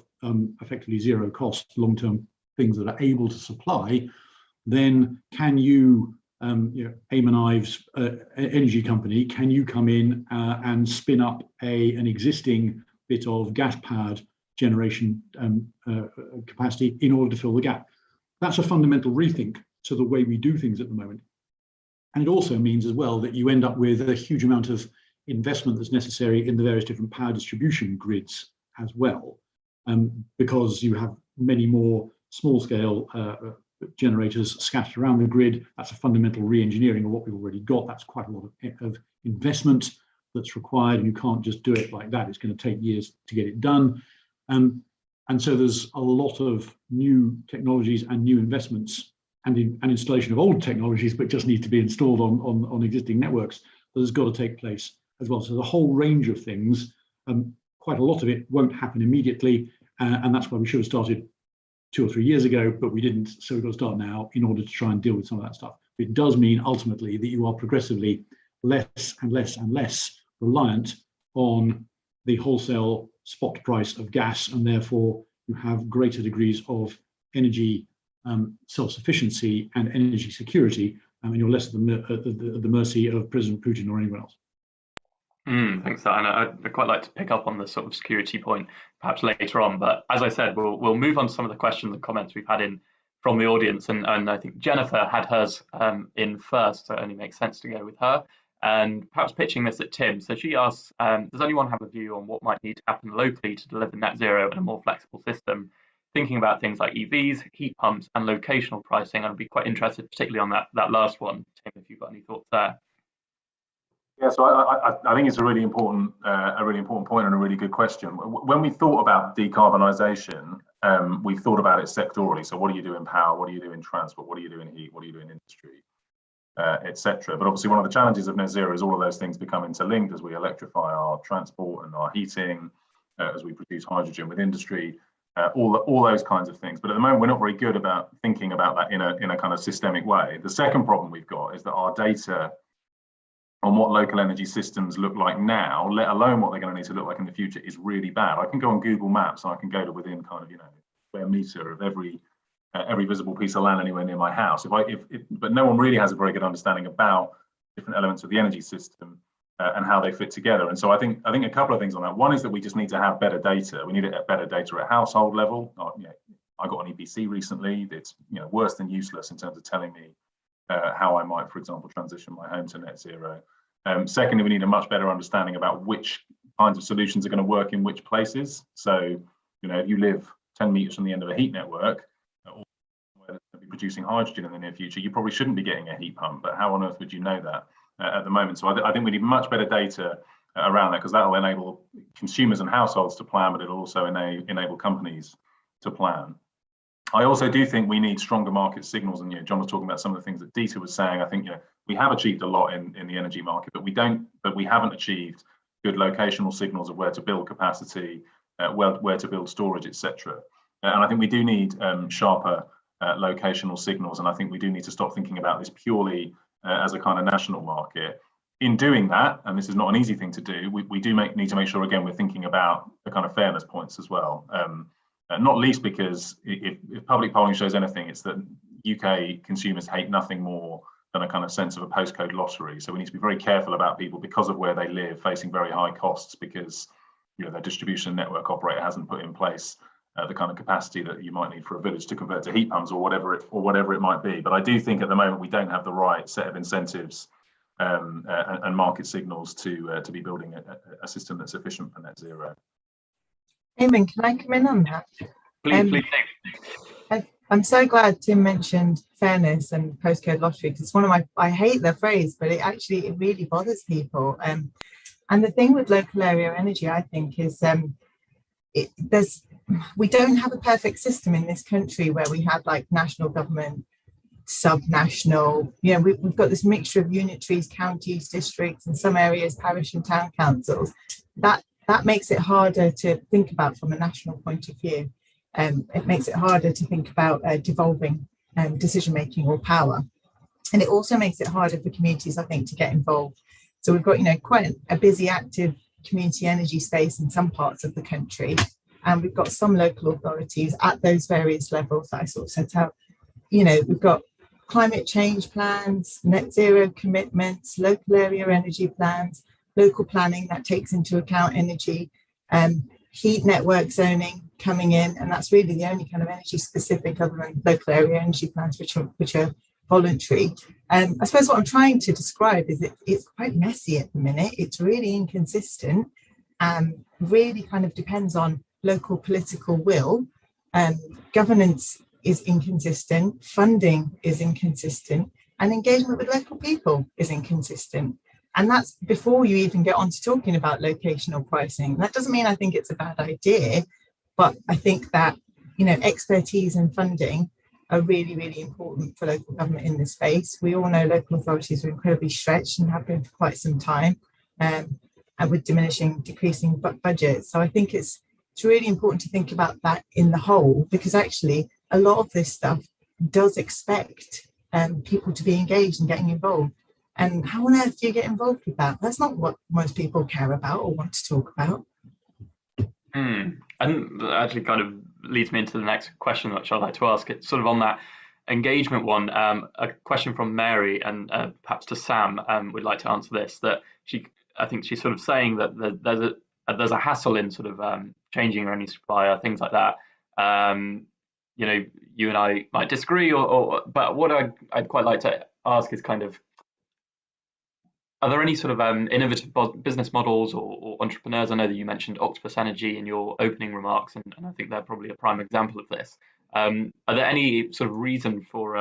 effectively zero cost long-term things that are able to supply, then can you, Eamon Ives energy company, can you come in and spin up an existing bit of gas-powered generation capacity in order to fill the gap? That's a fundamental rethink to the way we do things at the moment. And it also means as well that you end up with a huge amount of investment that's necessary in the various different power distribution grids as well, because you have many more small-scale generators scattered around the grid. That's a fundamental re-engineering of what we've already got. That's quite a lot of investment that's required, and you can't just do it like that. It's going to take years to get it done. And so there's a lot of new technologies and new investments and installation of old technologies, but just need to be installed on existing networks, that has got to take place as well. So the whole range of things, quite a lot of it won't happen immediately, and that's why we should have started 2 or 3 years ago, but we didn't. So we've got to start now in order to try and deal with some of that stuff. It does mean ultimately that you are progressively less and less and less reliant on the wholesale spot price of gas, and therefore you have greater degrees of energy self-sufficiency and energy security, and you're less at the mercy of President Putin or anyone else. Thanks, and I'd quite like to pick up on the sort of security point perhaps later on. But as I said, we'll move on to some of the questions and comments we've had in from the audience, and I think Jennifer had hers in first, so it only makes sense to go with her. And perhaps pitching this at Tim. So she asks, does anyone have a view on what might need to happen locally to deliver net zero and a more flexible system? Thinking about things like EVs, heat pumps, and locational pricing. I'd be quite interested, particularly on that last one, Tim, if you've got any thoughts there. Yeah, so I think it's a really important point and a really good question. When we thought about decarbonisation, we thought about it sectorally. So what do you do in power? What do you do in transport? What do you do in heat? What do you do in industry? Etc. But obviously, one of the challenges of net zero is all of those things become interlinked as we electrify our transport and our heating, as we produce hydrogen with industry, all those kinds of things. But at the moment, we're not very good about thinking about that in a kind of systemic way. The second problem we've got is that our data on what local energy systems look like now, let alone what they're going to need to look like in the future, is really bad. I can go on Google Maps and I can go to within kind of, square meter of every visible piece of land anywhere near my house. But no one really has a very good understanding about different elements of the energy system and how they fit together. And so I think a couple of things on that. One is that we just need to have better data. We need better data at household level. I got an EPC recently. It's worse than useless in terms of telling me how I might, for example, transition my home to net zero. Secondly, we need a much better understanding about which kinds of solutions are going to work in which places. So, if you live 10 meters from the end of a heat network, or where they're be producing hydrogen in the near future, you probably shouldn't be getting a heat pump. But how on earth would you know that at the moment? So I think we need much better data around that, because that will enable consumers and households to plan, but it'll also enable companies to plan. I also do think we need stronger market signals, and John was talking about some of the things that Dieter was saying. I think we have achieved a lot in the energy market, but we haven't achieved good locational signals of where to build capacity, where to build storage, etc. And I think we do need sharper locational signals, and I think we do need to stop thinking about this purely as a kind of national market. In doing that, and this is not an easy thing to do, we do need to make sure, again, we're thinking about the kind of fairness points as well. Not least because if public polling shows anything, it's that UK consumers hate nothing more than a kind of sense of a postcode lottery. So we need to be very careful about people, because of where they live, facing very high costs because their distribution network operator hasn't put in place the kind of capacity that you might need for a village to convert to heat pumps or whatever it might be. But I do think at the moment we don't have the right set of incentives and market signals to be building a system that's efficient for net zero. Eamon, can I come in on that? Please do. I'm so glad Tim mentioned fairness and postcode lottery, because it's one of I hate the phrase, but it really bothers people. And the thing with local area energy, I think, is we don't have a perfect system in this country where we have like national government, sub-national, we've got this mixture of unitaries, counties, districts, and some areas parish and town councils. That makes it harder to think about from a national point of view. It makes it harder to think about devolving decision making or power, and it also makes it harder for communities, I think, to get involved. So we've got quite a busy, active community energy space in some parts of the country, and we've got some local authorities at those various levels that I sort of set out. We've got climate change plans, net zero commitments, local area energy plans, local planning that takes into account energy, heat network zoning coming in, and that's really the only kind of energy specific other than local area energy plans which are voluntary. I suppose what I'm trying to describe is it's quite messy at the minute. It's really inconsistent and really kind of depends on local political will. Governance is inconsistent, funding is inconsistent, and engagement with local people is inconsistent. And that's before you even get on to talking about locational pricing. That doesn't mean I think it's a bad idea, but I think that, expertise and funding are really, really important for local government in this space. We all know local authorities are incredibly stretched and have been for quite some time, and with decreasing budgets. So I think it's really important to think about that in the whole, because actually a lot of this stuff does expect people to be engaged and getting involved. And how on earth do you get involved with that? That's not what most people care about or want to talk about. And that actually kind of leads me into the next question, which I'd like to ask. It's sort of on that engagement one. A question from Mary, and perhaps to Sam, would like to answer this. That I think she's sort of saying that there's a hassle in sort of changing your energy supplier, things like that. You know, you and I might disagree, but what I'd quite like to ask is kind of, are there any sort of innovative business models or entrepreneurs? I know that you mentioned Octopus Energy in your opening remarks, and I think they're probably a prime example of this. Are there any sort of reason for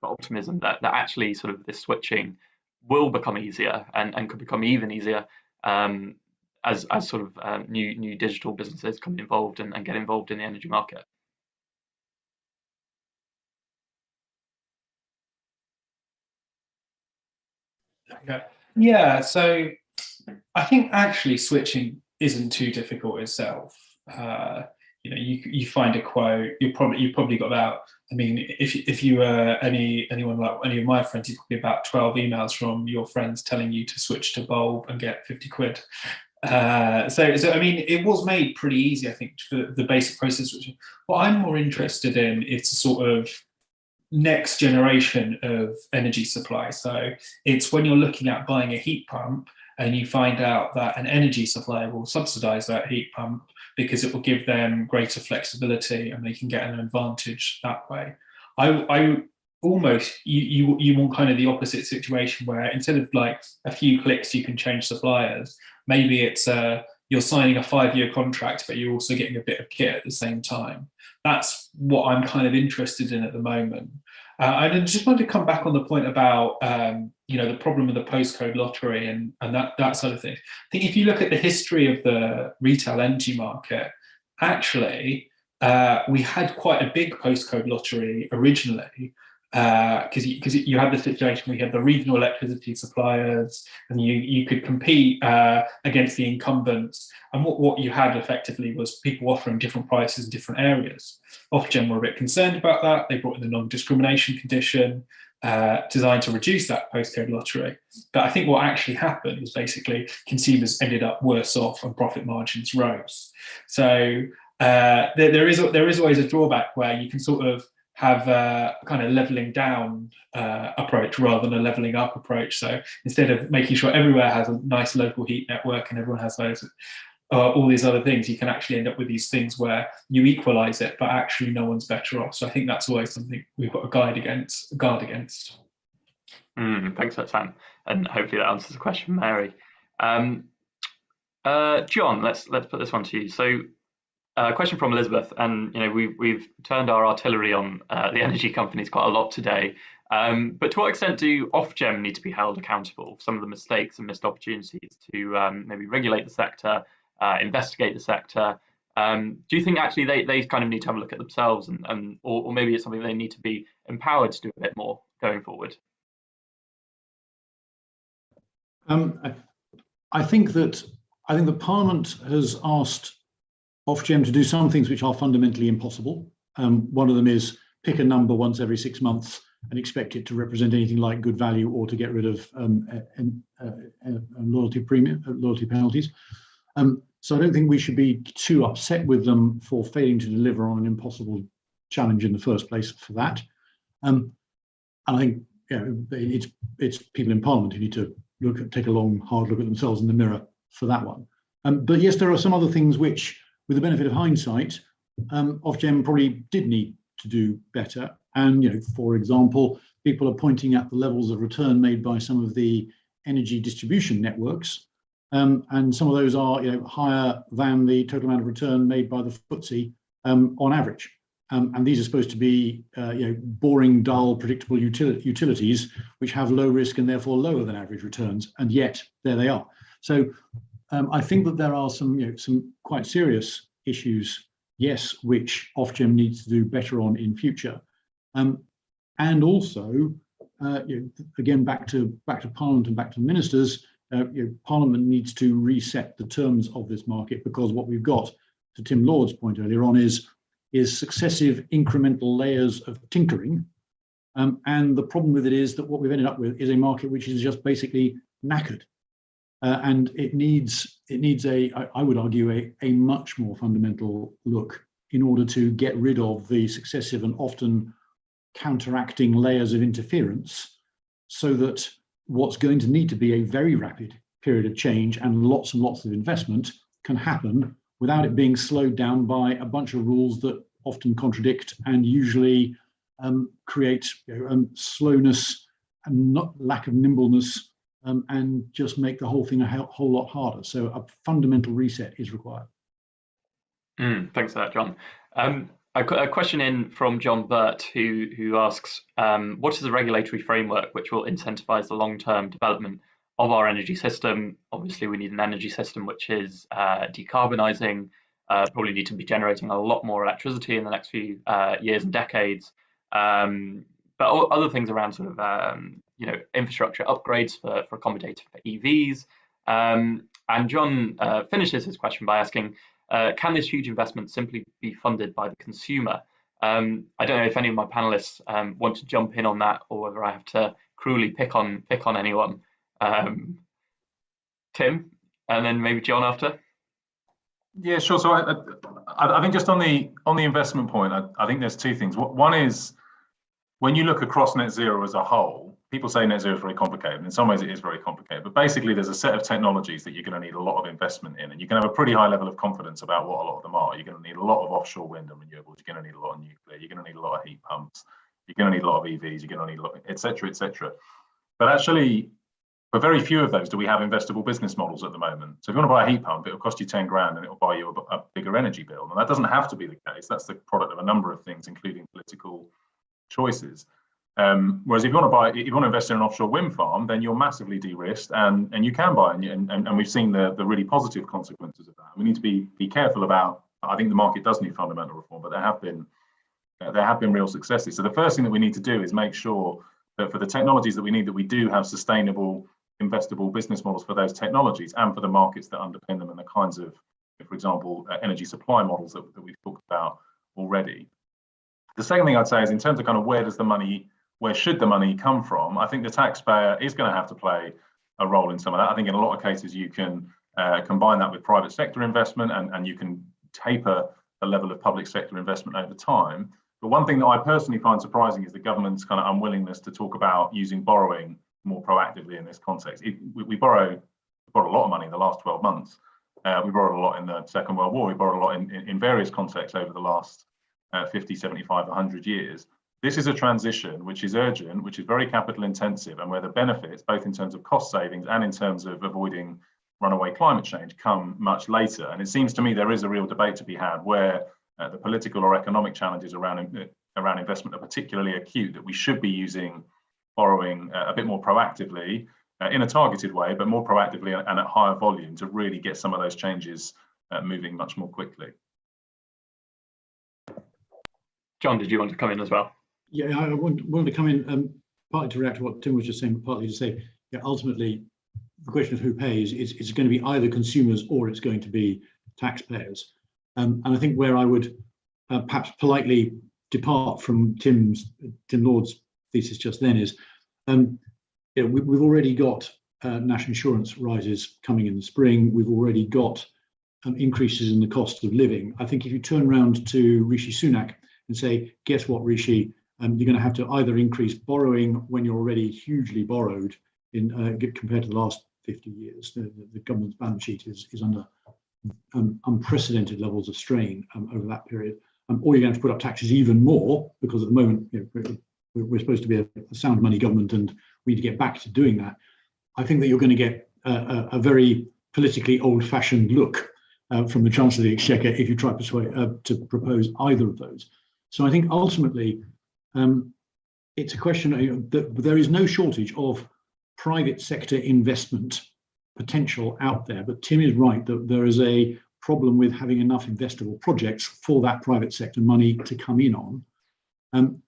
optimism that actually sort of this switching will become easier and could become even easier as sort of new digital businesses come involved and get involved in the energy market? Okay. Yeah, so I think actually switching isn't too difficult itself. You know, you find a quote. You've probably got about. I mean, if you were anyone like any of my friends, you probably about 12 emails from your friends telling you to switch to bulb and get 50 quid. So I mean, it was made pretty easy, I think, for the basic process. What I'm more interested in is sort of next generation of energy supply. So it's when you're looking at buying a heat pump and you find out that an energy supplier will subsidize that heat pump because it will give them greater flexibility and they can get an advantage that way. I almost, you want kind of the opposite situation where instead of like a few clicks you can change suppliers, maybe it's you're signing a 5-year contract but you're also getting a bit of kit at the same time. That's what I'm kind of interested in at the moment. I just wanted to come back on the point about you know, the problem of the postcode lottery and that sort of thing. I think if you look at the history of the retail energy market, actually we had quite a big postcode lottery originally, because you had the situation where you had the regional electricity suppliers and you could compete against the incumbents, and what you had effectively was people offering different prices in different areas. Ofgem were a bit concerned about that. They brought in the non-discrimination condition designed to reduce that postcode lottery. But I think what actually happened was basically consumers ended up worse off and profit margins rose. So there is always a drawback where you can sort of have a kind of leveling down approach rather than a leveling up approach. So instead of making sure everywhere has a nice local heat network and everyone has those all these other things, you can actually end up with these things where you equalize it, but actually no one's better off. So I think that's always something we've got to guard against. Thanks for that, Sam, and hopefully that answers the question, Mary. John, let's put this one to you. So, question from Elizabeth, and you know we've turned our artillery on the energy companies quite a lot today. But to what extent do Ofgem need to be held accountable for some of the mistakes and missed opportunities to maybe regulate the sector, investigate the sector? Do you think actually they kind of need to have a look at themselves, or maybe it's something they need to be empowered to do a bit more going forward? I think that Parliament has asked Ofgem to do some things which are fundamentally impossible. One of them is pick a number once every 6 months and expect it to represent anything like good value or to get rid of loyalty penalties. So I don't think we should be too upset with them for failing to deliver on an impossible challenge in the first place for that. And I think it's people in Parliament who need to take a long, hard look at themselves in the mirror for that one. But yes, there are some other things which, with the benefit of hindsight, Ofgem probably did need to do better. And for example, people are pointing at the levels of return made by some of the energy distribution networks, and some of those are higher than the total amount of return made by the FTSE on average. And these are supposed to be boring, dull, predictable utilities which have low risk and therefore lower than average returns, and yet there they are. So I think that there are some quite serious issues, yes, which Ofgem needs to do better on in future, and also again back to Parliament and back to ministers. Parliament needs to reset the terms of this market, because what we've got, to Tim Lord's point earlier on, is successive incremental layers of tinkering And the problem with it is that what we've ended up with is a market which is just basically knackered. And it needs I would argue, a much more fundamental look in order to get rid of the successive and often counteracting layers of interference, so that what's going to need to be a very rapid period of change and lots of investment can happen without it being slowed down by a bunch of rules that often contradict and usually create slowness and lack of nimbleness, and just make the whole thing a whole lot harder. So a fundamental reset is required. Thanks for that, John. A question in from John Burt, who asks, what is the regulatory framework which will incentivize the long-term development of our energy system? Obviously, we need an energy system which is decarbonising, probably need to be generating a lot more electricity in the next few years and decades. But other things around sort of infrastructure upgrades for accommodating for EVs. And John finishes his question by asking, can this huge investment simply be funded by the consumer? I don't know if any of my panelists want to jump in on that, or whether I have to cruelly pick on anyone. Tim, and then maybe John after. Yeah, sure. So I think just on the investment point, I think there's two things. One is, when you look across net zero as a whole, people say net zero is very complicated. And in some ways it is very complicated, but basically there's a set of technologies that you're going to need a lot of investment in, and you can have a pretty high level of confidence about what a lot of them are. You're going to need a lot of offshore wind and renewables. You're going to need a lot of nuclear. You're going to need a lot of heat pumps. You're going to need a lot of EVs. You're going to need a lot, et cetera, et cetera. But actually, for very few of those do we have investable business models at the moment. So if you want to buy a heat pump, it will cost you 10 grand and it will buy you a bigger energy bill. And that doesn't have to be the case. That's the product of a number of things, including political choices. Whereas if you want to invest in an offshore wind farm, then you're massively de-risked, and you can buy, and we've seen the really positive consequences of that. We need to be careful about. I think the market does need fundamental reform, but there have been real successes. So the first thing that we need to do is make sure that for the technologies that we need, that we do have sustainable, investable business models for those technologies and for the markets that underpin them, and the kinds of, for example, energy supply models that we've talked about already. The second thing I'd say is, in terms of kind of where should the money come from, I think the taxpayer is going to have to play a role in some of that. I think in a lot of cases you can combine that with private sector investment, and you can taper the level of public sector investment over time. But one thing that I personally find surprising is the government's kind of unwillingness to talk about using borrowing more proactively in this context. We borrowed a lot of money in the last 12 months. We borrowed a lot in the Second World War. We borrowed a lot in various contexts over the last 50, 75, 100 years. This is a transition which is urgent, which is very capital intensive, and where the benefits, both in terms of cost savings and in terms of avoiding runaway climate change, come much later. And it seems to me there is a real debate to be had where the political or economic challenges around investment are particularly acute, that we should be using borrowing a bit more proactively, in a targeted way, but more proactively and at higher volume, to really get some of those changes moving much more quickly. John, did you want to come in as well? Yeah, I wanted to come in partly to react to what Tim was just saying, but partly to say, yeah, ultimately, the question of who pays is going to be either consumers or it's going to be taxpayers. And I think where I would perhaps politely depart from Tim Lord's thesis just then is, we've already got national insurance rises coming in the spring. We've already got increases in the cost of living. I think if you turn around to Rishi Sunak and say, guess what, Rishi, you're going to have to either increase borrowing when you're already hugely borrowed compared to the last 50 years. The government's balance sheet is under unprecedented levels of strain over that period. Or you're going to have to put up taxes even more, because at the moment we're supposed to be a sound money government, and we need to get back to doing that. I think that you're going to get a very politically old-fashioned look from the Chancellor of the Exchequer if you try to propose either of those. So I think ultimately it's a question that there is no shortage of private sector investment potential out there, but Tim is right that there is a problem with having enough investable projects for that private sector money to come in on, and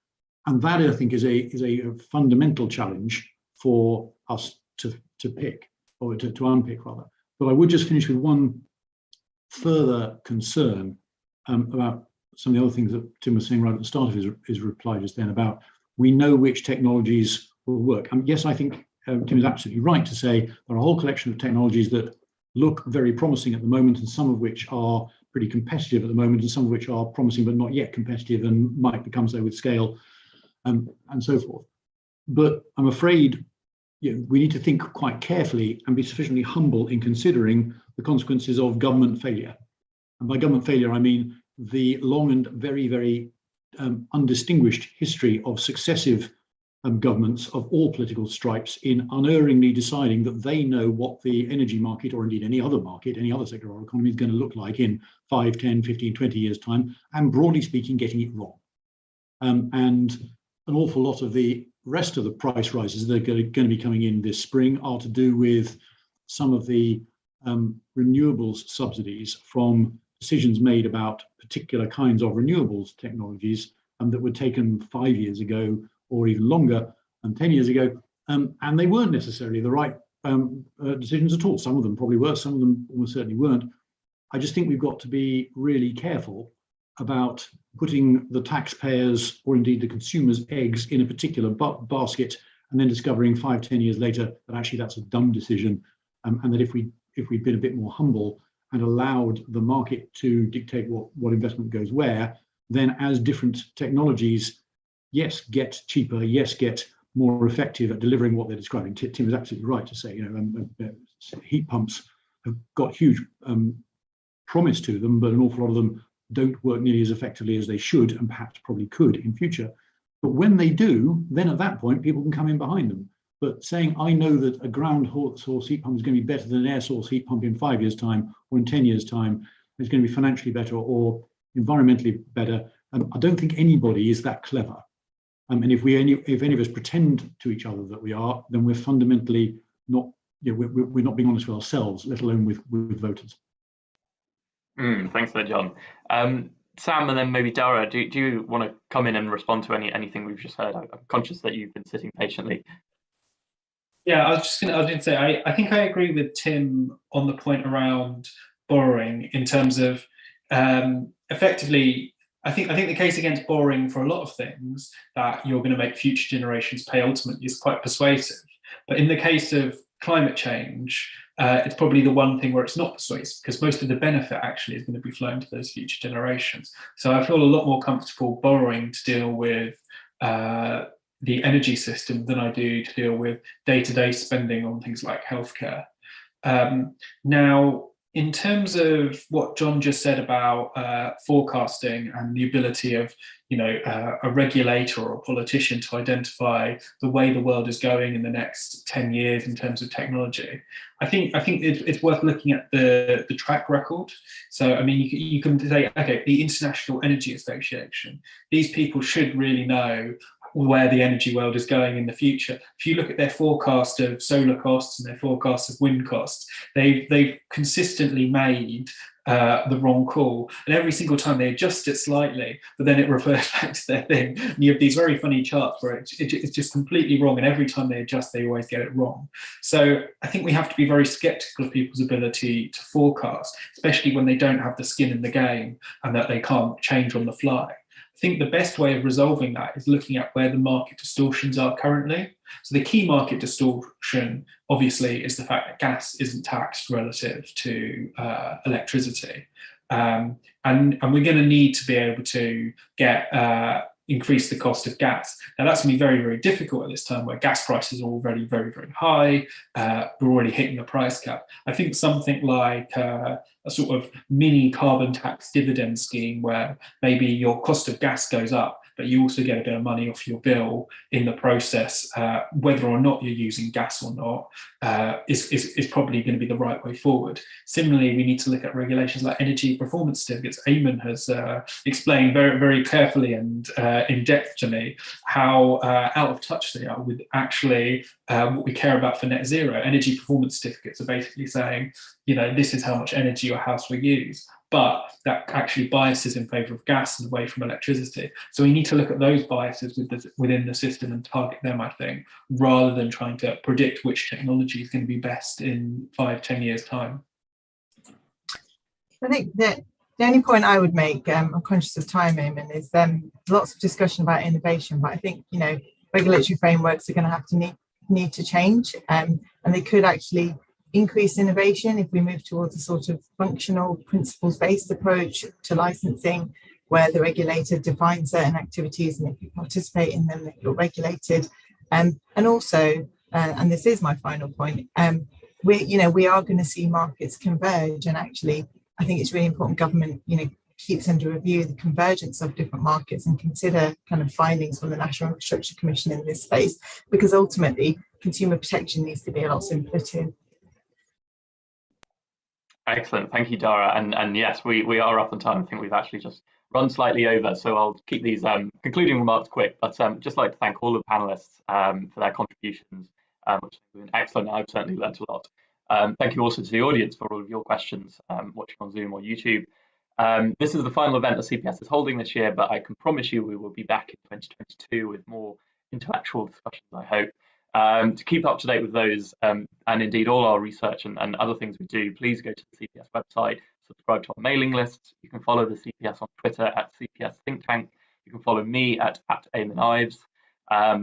that I think is a fundamental challenge for us to pick, or to unpick rather. But I would just finish with one further concern about some of the other things that Tim was saying right at the start of his reply just then about we know which technologies will work. Yes, I think Tim is absolutely right to say there are a whole collection of technologies that look very promising at the moment, and some of which are pretty competitive at the moment, and some of which are promising but not yet competitive and might become so with scale, and so forth. But I'm afraid we need to think quite carefully and be sufficiently humble in considering the consequences of government failure. And by government failure, I mean the long and very, very undistinguished history of successive governments of all political stripes in unerringly deciding that they know what the energy market, or indeed any other market, any other sector of our economy is going to look like in 5, 10, 15, 20 years' time, and broadly speaking, getting it wrong. And an awful lot of the rest of the price rises that are going to be coming in this spring are to do with some of the renewables subsidies from decisions made about particular kinds of renewables technologies that were taken 5 years ago or even longer, 10 years ago, and they weren't necessarily the right decisions at all. Some of them probably were, some of them almost certainly weren't. I just think we've got to be really careful about putting the taxpayers, or indeed the consumers' eggs in a particular basket, and then discovering 5, 10 years later that actually that's a dumb decision, and that if we'd been a bit more humble and allowed the market to dictate what investment goes where, then as different technologies, yes, get cheaper, yes, get more effective at delivering what they're describing. Tim is absolutely right to say, heat pumps have got huge promise to them, but an awful lot of them don't work nearly as effectively as they should, and perhaps probably could in future. But when they do, then at that point, people can come in behind them. But saying, I know that a ground source heat pump is going to be better than an air source heat pump in 5 years' time, or in 10 years' time, it's going to be financially better or environmentally better, I don't think anybody is that clever. And if any of us pretend to each other that we are, then we're fundamentally not, we're not being honest with ourselves, let alone with voters. Thanks for that, John. Sam, and then maybe Dhara, do you want to come in and respond to anything we've just heard? I'm conscious that you've been sitting patiently. Yeah, I was going to say, I think I agree with Tim on the point around borrowing in terms of effectively, I think the case against borrowing for a lot of things that you're going to make future generations pay ultimately is quite persuasive. But in the case of climate change, it's probably the one thing where it's not persuasive, because most of the benefit actually is going to be flowing to those future generations. So I feel a lot more comfortable borrowing to deal with the energy system than I do to deal with day-to-day spending on things like healthcare. Now, in terms of what John just said about forecasting and the ability of, a regulator or a politician to identify the way the world is going in the next 10 years in terms of technology, I think it's worth looking at the track record. So, I mean, you can say, okay, the International Energy Association, these people should really know where the energy world is going in the future. If you look at their forecast of solar costs and their forecast of wind costs, they've consistently made the wrong call, and every single time they adjust it slightly, but then it reverts back to their thing. And you have these very funny charts where it's just completely wrong, and every time they adjust, they always get it wrong. So I think we have to be very skeptical of people's ability to forecast, especially when they don't have the skin in the game and that they can't change on the fly. I think the best way of resolving that is looking at where the market distortions are currently. So the key market distortion, obviously, is the fact that gas isn't taxed relative to electricity. And we're going to need to be able to increase the cost of gas. Now, that's going to be very, very difficult at this time where gas prices are already very, very high. We're already hitting the price cap. I think something like a sort of mini carbon tax dividend scheme where maybe your cost of gas goes up, but you also get a bit of money off your bill in the process, whether or not you're using gas or not, is probably going to be the right way forward. Similarly, we need to look at regulations like energy performance certificates. Eamon has explained very, very carefully and in depth to me how out of touch they are with actually what we care about for net zero. Energy performance certificates are basically saying, this is how much energy your house will use, but that actually biases in favour of gas and away from electricity. So we need to look at those biases within the system and target them, I think, rather than trying to predict which technology is going to be best in 5-10 years' time. I think that The only point I would make, I'm conscious of time, Eamon, is lots of discussion about innovation, but I think, you know, regulatory frameworks are going to have to need to change, and they could actually increase innovation if we move towards a sort of functional principles-based approach to licensing, where the regulator defines certain activities, and if you participate in them, you're regulated. And also, and this is my final point, we are going to see markets converge, and actually, I think it's really important government, you know, keeps under review the convergence of different markets and consider kind of findings from the National Infrastructure Commission in this space, because ultimately consumer protection needs to be a lot simpler too. Excellent, thank you, Dhara. And yes, we are up on time. I think we've actually just run slightly over, so I'll keep these concluding remarks quick. But just like to thank all the panelists for their contributions, which have been excellent. I've certainly learnt a lot. Thank you also to the audience for all of your questions, watching on Zoom or YouTube. This is the final event that CPS is holding this year, but I can promise you we will be back in 2022 with more intellectual discussions, I hope. To keep up to date with those and indeed all our research and other things we do, please go to the CPS website, subscribe to our mailing list. You can follow the CPS on Twitter at CPS Think Tank. You can follow me at Eamon Ives.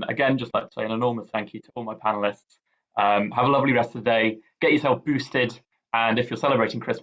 Again, just like to say an enormous thank you to all my panelists. Have a lovely rest of the day. Get yourself boosted, and if you're celebrating Christmas,